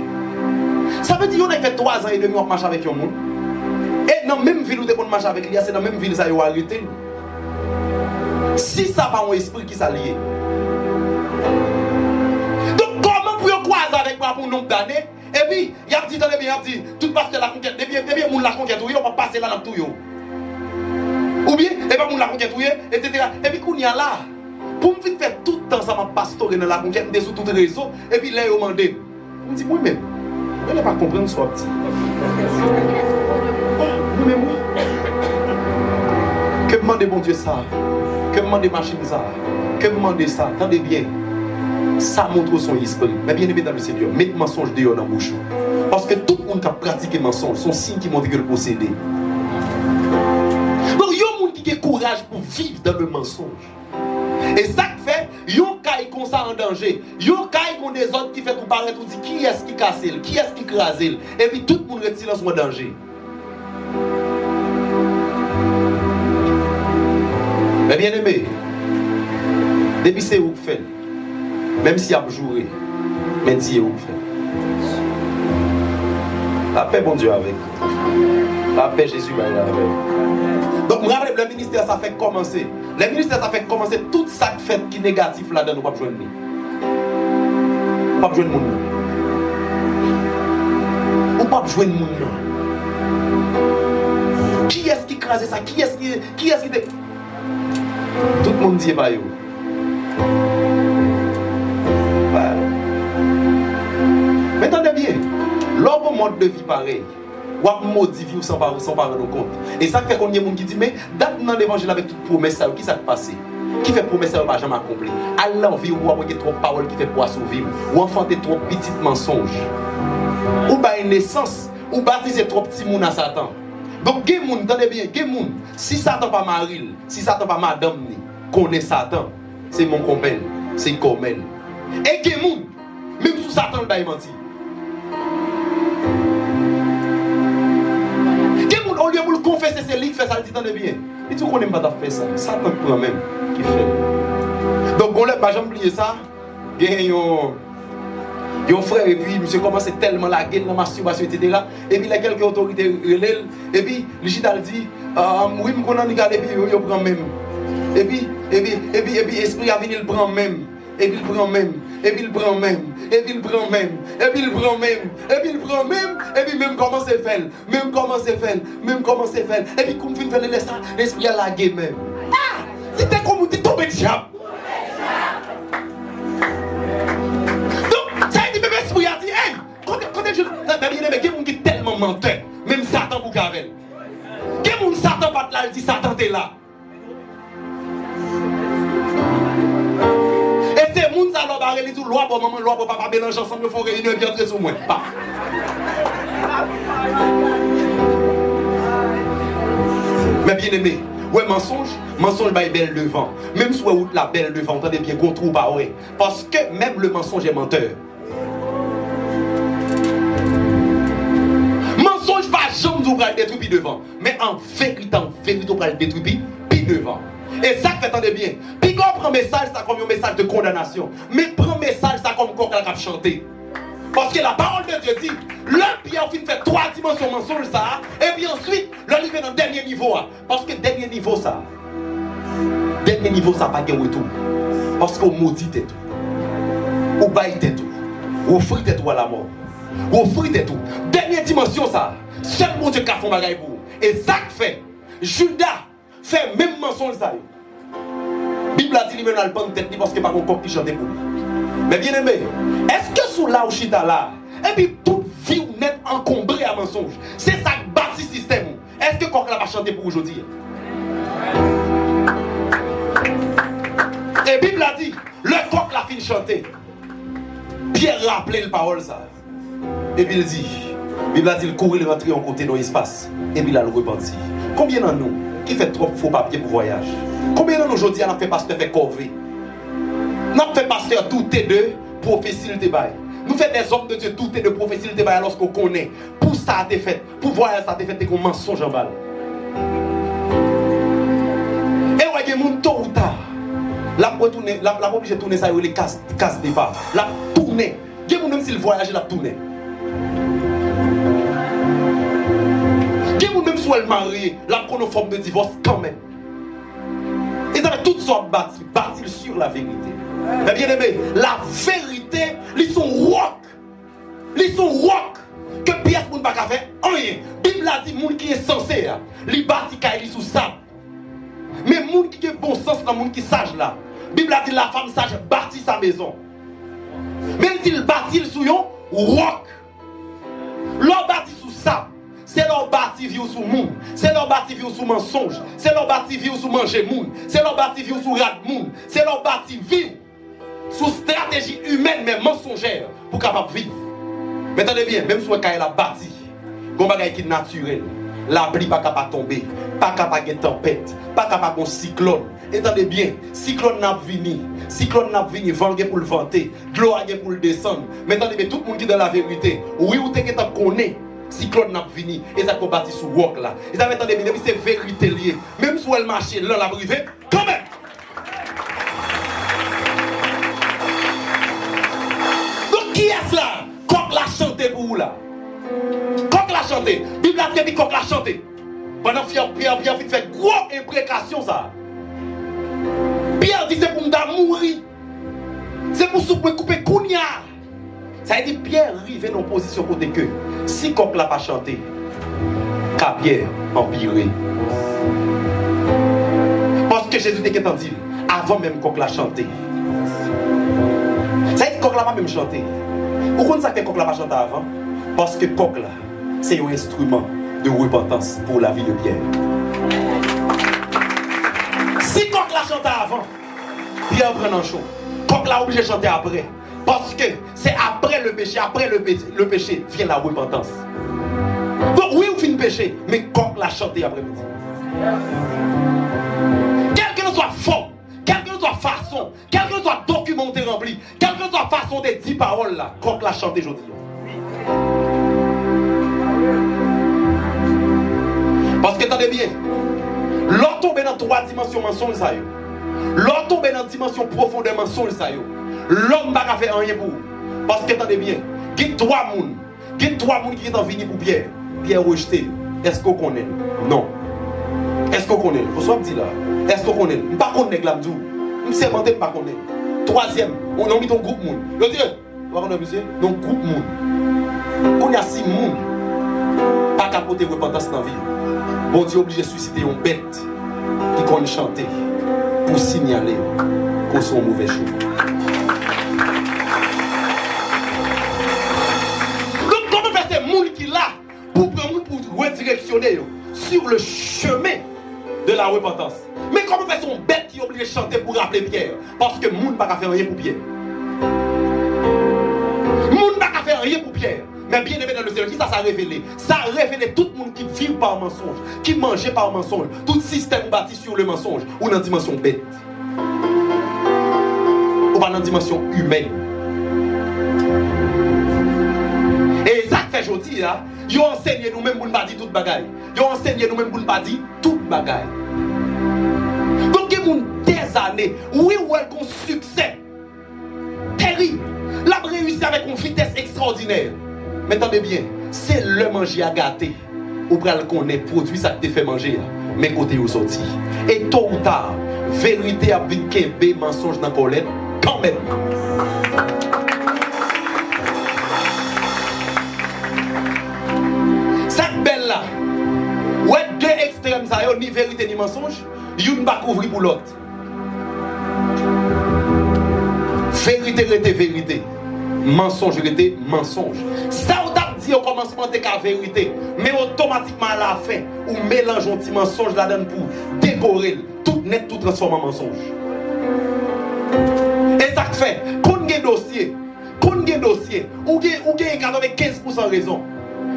Ça veut dire qu'on a fait 3 ans et demi, on marche avec un monde. Et dans la même ville où on marche avec lui, c'est dans la même ville où on a arrêté. Si ça n'a pas un esprit qui s'est lié. Donc comment pour croiser avec moi pour un nombre d'années? Et puis, il a dit, tout passe de la conquête, depuis moun la conquête, on va passer là dans tout. Ou bien, et pas moun la conquête, etc. Et puis, qu'on y a là, pour me faire tout le temps, ça m'a pastoré dans la conquête, des sous tout réseau, et puis là, il m'a demandé. Je me dis, moi-même, je ne pas comprendre ce petit. Moi-même, oui. Que me demande bon Dieu ça? Que me demande machine ça? Que me demande ça? Attendez bien. Ça montre son esprit. Mais bien aimé dans le Seigneur, mettez mensonge dehors dans la bouche. Parce que tout le monde qui a pratiqué mensonge, son signe qui montre que le posséder. Donc, il y a un monde qui a courage pour vivre dans le mensonge. Et ça fait, il y a un cas comme ça en danger. Il y a un cas comme des autres qui fait tout paraître, tout dit qui est-ce qui casse, qui est-ce qui crase. Et puis tout le monde retire dans son danger. Mais bien aimé, depuis c'est où fait. Même si il a joué, mais dis où fait. La paix, bon Dieu, avec. La paix, Jésus, va avec. Donc, moi, le ministère, ça fait commencer. Le ministère, ça fait commencer tout ça qui fait qui est négatif là-dedans, nous ne pouvons pas jouer. Nous ne pouvons pas jouer le monde. Nous ne pouvons pas jouer le monde. Qui est-ce qui crase ça? Qui est-ce qui. Tout le monde dit pas yo. Mais attendez bien, l'homme mode de vie pareil, ou à modifier sans pas rendre compte. Et ça fait qu'on y a des gens qui disent, mais date dans l'évangile avec toute promesse, qui s'est passé? Qui fait promesse, ça ne va jamais accomplir? À l'envie, ou avoir trop de paroles qui fait poisson vivre, ou enfanter trop de petits mensonges, ou bah une naissance, ou baptiser trop de petits mouns à Satan. Donc, les gens, attendez bien, les gens, si Satan pas Maril, si Satan pas madame, connaît Satan, c'est mon compagnon, c'est comme elle. Et les gens, même sous Satan, il va mentir. Au lieu de le confesser, c'est lui qui fait ça, il dit bien. Et tu connais pas faire ça. Satan quand même qui fait. Donc on ne l'a pas jamais oublié ça. Il y a un frère et puis monsieur commence tellement la gueule, la masturbation, etc. Et puis il y a quelques autorités relèvent. Et puis le Gidal dit, oui, je connais les gars, et puis il prend même. Et puis Et puis, esprit a venu, il prend même. Et puis, il prend même. Et puis, il prend même. Et puis, il prend même. Et puis, il prend même. Et puis, il prend même. Et puis, même comment c'est fait. Même comment c'est fait. Même comment c'est fait. Et puis, comme il fait l'esprit a lagué même. Ah! C'était comme tu tombes de diable. Donc, ça a dit, bébé, esprit a dit, hey! Quand je. Mais bien aimé, il y a des gens qui sont tellement menteurs. Même Satan pour Gavel. Il y a des gens qui Satan pas là, il dit Satan t'es là. Et c'est moun ça l'a barré tout loi pour maman loi pour papa mélange ensemble il faut réunir bien entrer sur moi. Mais bien aimé, ouais mensonge bail belle devant. Même si ouais la belle devant, entendez bien qu'on trouve pas ouais parce que même le mensonge est menteur. Mensonge pas jamais vous va détruire devant, mais en vérité vous va le détruire puis devant. Et ça que attendez bien. Puis quand on prend message ça comme un message de condamnation, mais prend message ça comme quand on a chanté. Parce que la parole de Dieu dit, le puis on finit faire 3 dimensions mensonge ça, et puis ensuite le livre dans le dernier niveau. Parce que dernier niveau ça pas de retour. Parce qu'on maudit tout. Ou baille tout. Ou offrit tout à la mort. Ou offrit tout. Dernière dimension ça. Seul mon Dieu qui a fait bagaille pour. Et ça que fait Judas fait même mensonge ça. Bible a dit lui même dans le pan de tête parce que pas mon corps qui chantait pour lui. Mais bien aimé, est-ce que sous là ou chita là, et puis toute vie ou net encombrée à mensonge, c'est ça qui bâtit le système. Est-ce que coq là va chanter pour aujourd'hui? Et Bible a dit, le coq l'a fini chanter. Pierre rappelait le parole ça. Et puis il dit, Bible a dit, il courait, il rentrait en côté dans l'espace. Et puis il a le repenti. Combien d'entre nous qui fait trop faux papiers pour voyage? Combien d'entre nous aujourd'hui on a fait pasteur fait corvée? Nous fait pasteur douter de prophétie de bail. Nous fait des hommes de Dieu douter de prophétie de bail lorsqu'on connaît. Pour ça a été fait. Pour voyage ça a été fait comme mensonge en balle. Et ouais, il y a des gens tôt ou tard. La obligé de tourner ça, il casse départ. La tourner. Il y a des gens même s'il voyage, la tourner. Il y a des gens même si elle marie, la prendre une forme de divorce quand même. Ils avaient toutes sortes bâties sur la vérité. Mais bien aimé, la vérité, ils sont rock. Ils sont rock. Que pièce pour ne pas faire rien. Bible a dit, moun qui est censé, li bâti kaili sous sable. Mais moun qui a bon sens, dans moun qui sage là. Bible a dit, la femme sage bâtit sa maison. Même s'il bâtit sous yon, rock. L'on bâtit sous sable. C'est leur bâti vivre sous monde. C'est leur bâti vivre sous mensonge. C'est leur bâti vivre sous manger monde. C'est leur bâti vivre sous rat monde. C'est leur bâti vivre sous stratégie humaine mais mensongère pour capable vivre. Mais attendez bien, même si on a bâti, on a qui est naturel. La pluie pas capable tomber, pas capable de tempête, pas capable de cyclone. Attendez bien, cyclone n'a pas venu, vent pour le vanter, de l'eau pour le descendre. Mais attendez bien, tout le monde qui est dans la vérité, oui ou t'es qu'à connaître. Cyclone n'a pas fini et ça combattit sous walk là. Ils avaient entendu mais c'est vérité liée. Même si elle marchait là la brivé quand même. Donc qui est là? Coq l'a chanté pour vous là. Coq l'a chanté. Bible a dit coq l'a chanté. Pendant Pierre fait gros imprécation ça. Pierre dit c'est pour nous mourir. C'est pour souper couper kounia. Ça a dit Pierre arrive en position côté que si coq l'a pas chanté, car Pierre empiré. Parce que Jésus était dit avant même coq l'a chanté. Ça a dit coq l'a pas même chanté. Pourquoi ça fait coq l'a pas chanté avant? Parce que coq là, c'est un instrument de repentance pour la vie de Pierre. Si coq l'a chanté avant, Pierre prend un chaud. Coq l'a obligé de chanter après. Parce que c'est après le péché vient la repentance. Donc oui, on finit péché, mais coq l'a chanté après-midi. Quelle que soit forme, quelle que soit façon, quelle que soit documenté rempli, quelle que soit façon de dire paroles là, coq l'a chanté aujourd'hui. Parce que attendez bien, l'on tombe dans 3 dimensions mensonges ça yo. L'on tombe dans dimension profondément mensonges ça yo. L'homme n'a pas fait rien pour vous. Parce que attendez bien, il y a 3 personnes qui sont venus pour Pierre. Pierre rejeté. Est-ce qu'on connaît? Non. Est-ce qu'on connaît? Vous savez dire là. Est-ce qu'on connaît? Je ne pas connaître la m'dou. Je sais pas pas connaître. Troisième, on a mis ton groupe moun. Je dis, vous connaissez monsieur? Donc groupe moun. On a 6 moun. Pas capoter repentance dans la vie. Bon Dieu obligé de susciter une bête qui connaît chanter pour signaler qu'on sont mauvais choix. Donc comment faire ces moun qui là pour prendre pour redirectionner sur le chemin de la repentance? Mais comment faire son bête qui est obligé de chanter pour rappeler Pierre? Parce que moun pas faire rien pour Pierre. Moun pas faire rien pour Pierre. Mais bien aimé dans le Seigneur, qui ça a révélé? Ça a révélé tout le monde qui vit par mensonge, qui mangeait par mensonge, tout système bâti sur le mensonge, ou dans la dimension bête, ou dans la dimension humaine. Et ça fait aujourd'hui, ils ont enseigné nous-mêmes pour ne pas dire toute bagaille. Ils ont enseigné nous-mêmes pour ne pas dire toute bagaille. Donc, il y a des années, oui, ou elle a un succès terrible. La réussi avec une vitesse extraordinaire. Mais attendez bien, c'est le manger à gâter. Ou pral connaît produit ça qui te fait manger. Mais côté où sorti. Et tôt ou tard, vérité a vite qu'un mensonge dans colère quand même. Cette belle là, ouais, deux extrêmes ça ni vérité ni mensonge, une pas couvrir pour l'autre. Vérité était vérité. Mensonge était mensonge. Ça on t'a dit au commencement t'es qu'à vérité, mais automatiquement à la fin, ou mélange un petit mensonge là-dedans pour décorer, tout net, tout transforme en mensonge. Et ça fait, qu'on gagne dossier, ou gagne 95% raison,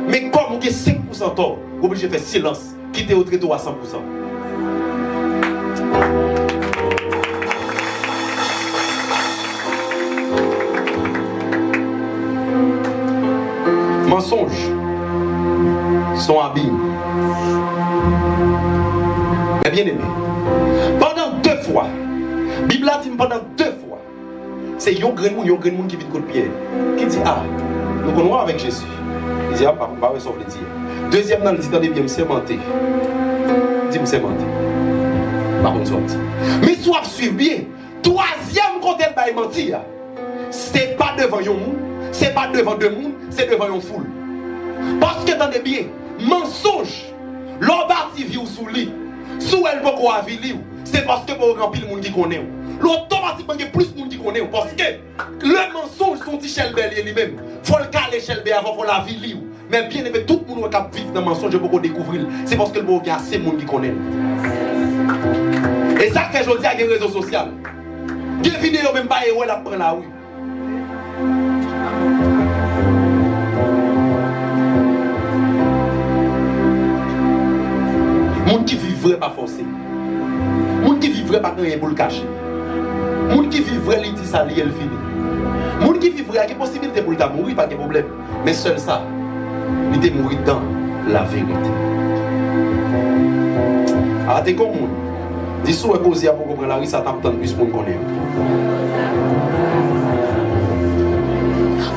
mais comme on gagne 5% tort, vous obligez de faire silence, quitter au traiteur à 100%. Mensonges sont abîmes. Mais bien aimé, pendant 2 fois, la Bible a dit pendant 2 fois, c'est yon grand monde qui vit de Pierre, qui dit ah, nous connaissons avec Jésus. Il dit ah, pas sauf le dire. Deuxième, il dit attendez bien, me sémenté. Il dit me sémenté. Par contre, sorti. Mais soit suivre bien. Troisième côté de bail mentir, c'est pas devant yon monde, c'est pas devant 2 monde, c'est devant une foule. Parce que attendez bien, mensonge, l'on bâti vie ou sous lit, sous elle peut avoir vie, c'est parce que pour remplir le monde qui connaît. L'automatiquement il y a plus de monde qui connaît parce que le mensonge sont Michel Bellier lui-même. Faut le caler Michel Bellier avant faut la vie. Mais bien aimé, tout le monde qui vit dans le mensonge pour découvrir, c'est parce que le monde a assez de monde qui connaît. Et ça fait aujourd'hui avec les réseaux sociaux. Des vidéos même pas héros la prendre la rue. Moun qui vivrait pas forcé. Moun qui vivrait pas rien pour le cacher. Moun qui vivrait il dit ça elle fini. Moun qui vivrait a des possibilités pour le mourir pas de problème. Mais seul ça, il est mourir dans la vérité. Arrêtez comme moun. Dis sous causer pour comprendre la vie ça t'entend plus pour connaître.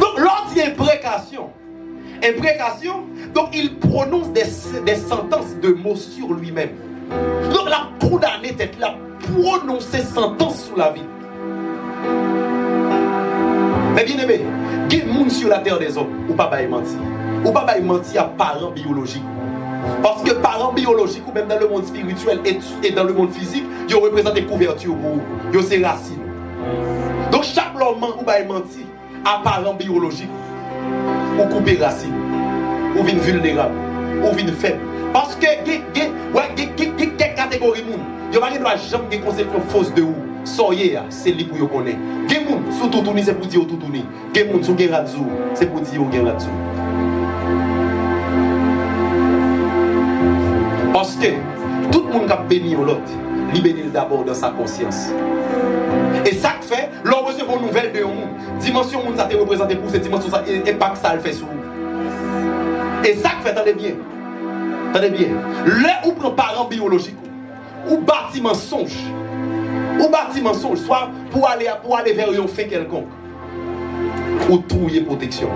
Donc l'autre il y a imprécation, donc il prononce des sentences de mots sur lui-même. Donc la condamné tête, il a prononcé sentence sur la vie. Mais bien aimé, il y a des gens sur la terre des hommes, ou pas mentir. Ou pas mentir à parents biologiques. Parce que parents biologiques, ou même dans le monde spirituel et dans le monde physique, ils représentent des couvertures pour vous, ils ont ces racines. Donc chaque moment où ils mentir à parents biologiques, ou couper racines, ou vin vulnérable, ou vin faible. Parce que quelques catégories de monde, il n'y a pas jamais de conception fausse de vous. Soyez, c'est lui pour vous connaître. Des gens, sous tout tourner, c'est pour dire tout tourner. Des gens, sous Gerazou, c'est pour dire Gerazou. Parce que tout le monde qui a béni l'autre, il bénit d'abord dans sa conscience. Et ça fait, l'on reçoit une nouvelle de monde. Dimension monde ça te représente pour cette dimension, ça impact ça le fait sur vous. Et ça fait, attendez bien. Attendez bien. Là où prend parents biologiques, ou bâti mensonge, soit pour aller vers un fait quelconque, ou trouiller protection,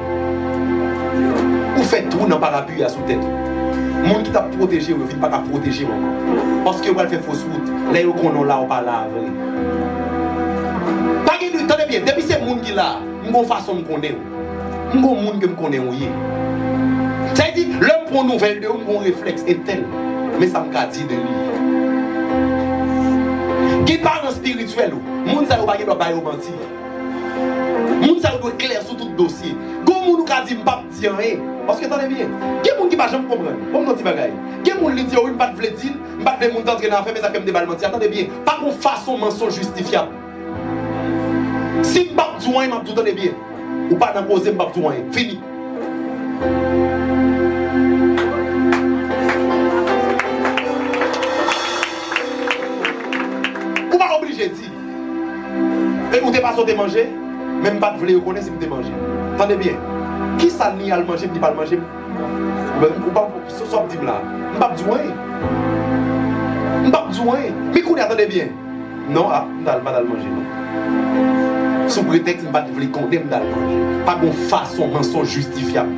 ou fait tout dans parapluie à sous tête. monde qui t'a protégé, il ne pas protéger encore. Parce que vous fait fausse route. Là, vous connaissez là, vous pas là. Attendez bien, depuis c'est monde qui là, une façon de connaître. Une monde que me connaît. Ça veut dire, l'homme prend nouvelle de un réflexe est tel. Mais ça me dit de lui. Qui parle spirituel, monde ça va pas mentir. Monde ça doit clair sur tout dossier. Comme monde qui dit pas dire rien parce que attendez bien. Qui monde qui pas jamais comprendre. Comme dans petit bagaille. Qui monde qui dit oui, pas de vle dire, pas de monde entrer dans faire mais ça comme des balles mentir. Attendez bien, pas une façon mensonge justifiable. Si m'pas douin, m'a tout donner bien. Ou pas dans poser m'pas douin, fini. Ou pas obligé de dire. Et vous n'êtes pas sorti manger, même pas de vouloir reconnaître si vous avez mangé. Attendez bien. Qui ça ni à le manger, ni pas le manger? Ou pas ce soir dit là. M'pas douin. M'pas douin. Mais qu'on attendez bien. Non, ah, m'pas pas le manger non. Sous prétexte m'pas de vouloir condamner m'pas le manger. Pas de façon mensonge justifiable.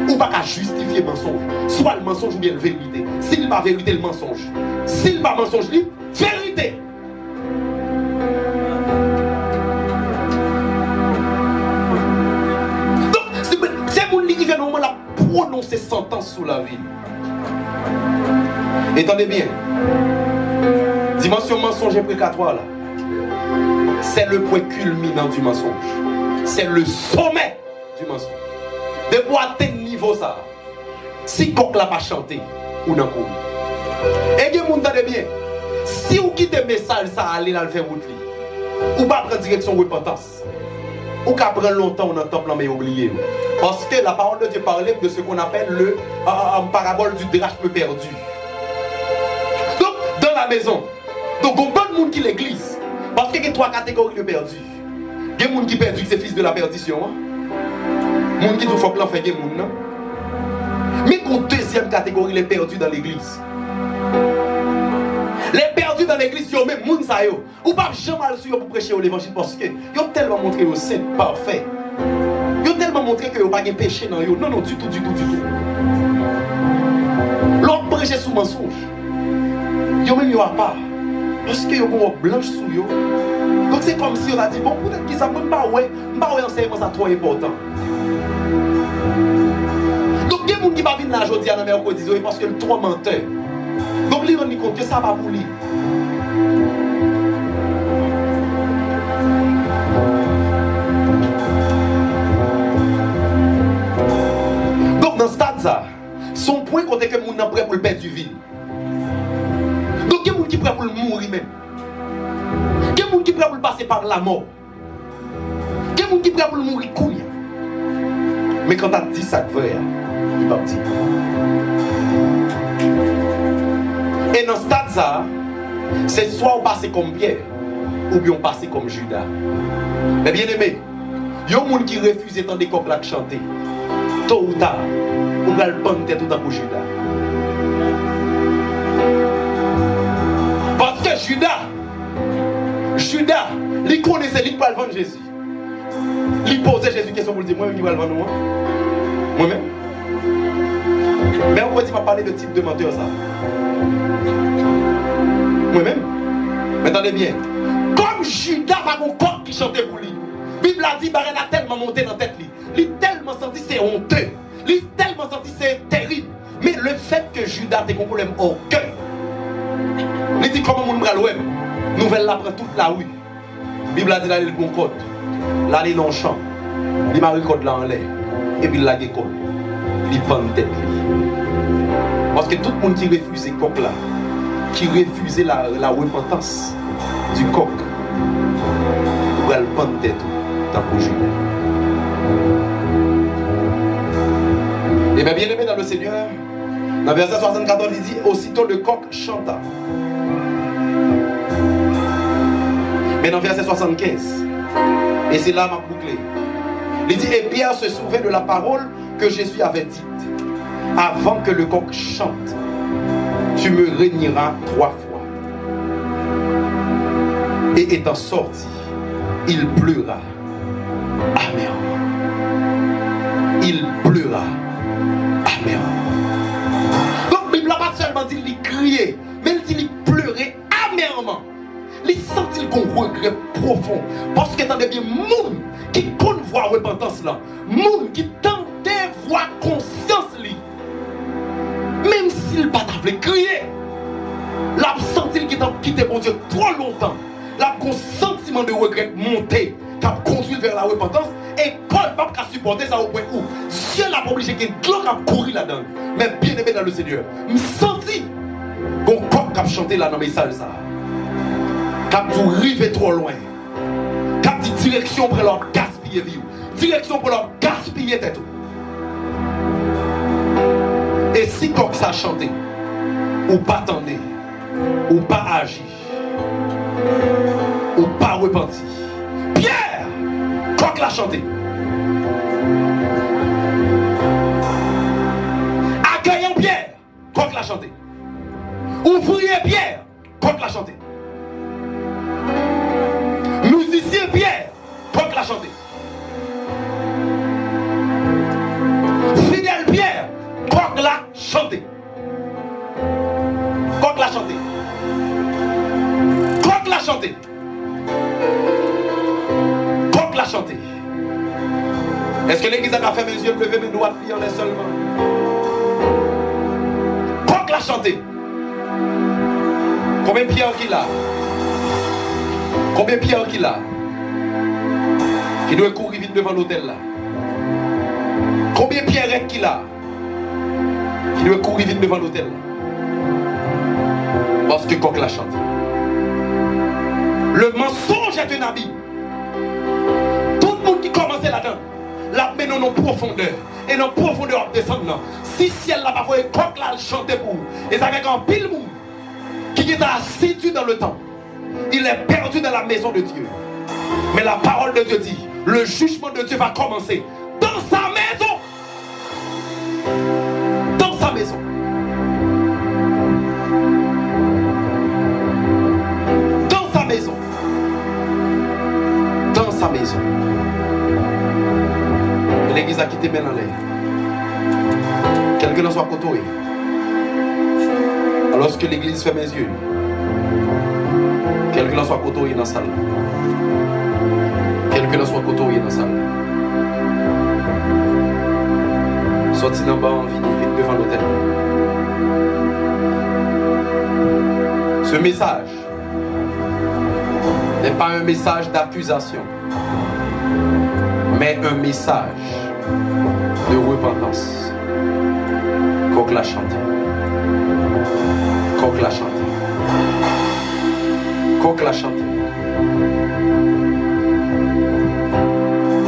Ou pas qu'à justifier mensonge. Soit le mensonge ou bien la vérité. S'il pas vérité, le mensonge. S'il pas mensonge, vérité. Prononcer sentence sous la vie. Entendez bien. Dimension mensonge imprécatoire là. C'est le point culminant du mensonge. C'est le sommet du mensonge. De pour atteindre niveau ça. Si coq l'a pas chanté ou non couru. Et que vous entendez bien. Si vous quittez le message ça aller dans le faire route ou pas prendre direction repentance. Ou qu'à prendre longtemps dans le temple mais oublier. Parce que la parole de Dieu parlait de ce qu'on appelle le parabole du drachme perdu. Donc, dans la maison, donc il y a pas de monde qui l'église. Parce qu'il y a trois catégories de perdus. Il y a des gens qui perdus, c'est fils de la perdition. Il y a des gens qui font que l'enfer, il y a des gens. Mais il y a une deuxième catégorie, les perdus dans l'église. Les perdus dans l'église, ils ont même des gens. Ou pas jamais mal sur pour prêcher l'évangile parce qu'ils ont tellement montré au saint parfait. Ils ont tellement montré que vous n'avez pas de péché dans eux. Non, non, du tout. L'autre prêche sous mensonge. Ils ont même eu à part. Parce qu'ils ont une blanche sous eux. Donc c'est comme si on a dit, bon, peut-être qu'ils ne savent pas, ouais, enseignement ça trop important. Donc il y a des gens qui ne viennent là aujourd'hui à la mercredi parce que le trop menteur. Donc ils rendent compte que ça va pour lui. Dans ce stade, ça, son point côté que les gens sont prêts pour le perdre du vie. Donc, il y a des gens qui sont prêts pour le mourir même. Il y a des gens qui sont prêts pour le passer par la mort. Il y a des gens qui sont prêts pour le mourir couille. Mais quand tu as dit ça, vrai, il va dire. Et dans ce stade, ça, c'est soit on passe comme Pierre, ou bien on passe comme Judas. Mais bien aimé, il y a des gens qui refusent d'entendre des coqs là chanter. Tôt ou tard, on va le prendre tête tout pour Judas. Parce que Judas, il connaissait, il ne peut pas vendre Jésus. Il posait Jésus une question pour lui dire, moi-même, il va le vendre moi. Moi-même. Mais on va dire, parler de type de menteur, ça. Moi-même. Mais attendez bien. Comme Judas, pas mon corps qui chantait pour lui. La Bible a dit, il a tellement monté dans la tête. Il a tellement senti c'est honteux. Il a tellement senti c'est terrible. Mais le fait que Judas ait un problème au cœur, il dit comment mon bras l'ouem. Nouvelle là prend toute la rue. La Bible a dit d'aller le bon code. L'aller dans le champ. Il m'a code là en l'air. Et puis il l'a décolle. Il prend une tête. Parce que tout le monde qui refuse ces coqs là, qui refusait la repentance du coq, il va le prendre tête. Et bien aimé dans le Seigneur, dans verset 74, il dit, aussitôt le coq chanta. Mais dans verset 75, et c'est là ma boucle, il dit, et Pierre se souvint de la parole que Jésus avait dite, avant que le coq chante, tu me régneras 3 fois. Et étant sorti, il pleura. Amen. Il pleura. Amen. Donc regret profond. Parce que t'as bien monde qui compte voir repentance là. Monde qui tente voir conscience li. Même s'il pas t'avait crié. L'a senti qu'il t'a quitté mon Dieu trop longtemps. L'a un sentiment de regret monté qui a conduit vers la repentance. Et Paul pas qu'à supporter ça au point où Dieu l'a pas obligé qu'il y ait un courir là-dedans. Mais bien aimé dans le Seigneur. Me senti bon corps qui a chanté là dans le message ça. Qui a tout rivé trop loin. Qui a dit direction pour leur gaspiller vie. Direction pour leur gaspiller tête. Et si coq ça a chanté, ou pas attendez, ou pas agir, ou pas repentir. Pierre, coq l'a chanté. Accueillant Pierre, coq l'a chanté. Ouvrier Pierre, coq l'a chanté. Musicien Pierre, coq l'a chanté. Fidèle Pierre, coq l'a chanté. Coq l'a chanté. Coq l'a chanté. Coq l'a chanté. Est-ce que l'église a fait mes yeux lever mes doigts pliés en est seulement? Coq l'a chanté. Combien de pierres qu'il a? Combien de pierres qu'il a? Qui doit courir vite devant l'hôtel là? Combien de pierres qu'il a? Qui doit courir vite devant l'hôtel là? Parce que coq l'a chanté. Le mensonge est un habit. Tout le monde qui commençait là-dedans, la met dans profondeur. Et dans profondeur, descendre. Si ciel là, parfois, coq l'a chanté pour vous. Et ça avec un pile monde qui est assis dans le temps. Il est perdu dans la maison de Dieu. Mais la parole de Dieu dit, le jugement de Dieu va commencer dans sa maison. Dans sa maison. Maison. Dans sa maison. L'église a quitté bien en l'air. Quel que l'on soit côtoyé. Alors que l'église fait mes yeux. Quel que l'on soit côtoyé dans la salle. Quel que l'on soit côtoyé dans la salle. Sorti d'en bas, vite devant l'hôtel. Ce message n'est pas un message d'accusation, mais un message de repentance. Coq l'a chanté. Coq l'a chanté. Coq l'a chanté.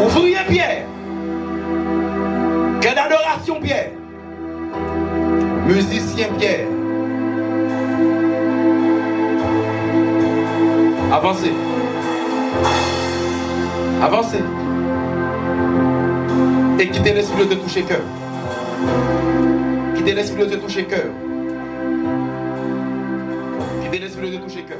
Ouvrier Pierre. Quelle adoration Pierre. Musicien Pierre. Avancez. Avancez. Et quittez l'esprit de toucher cœur. Quittez l'esprit de toucher cœur. Quittez l'esprit de toucher cœur.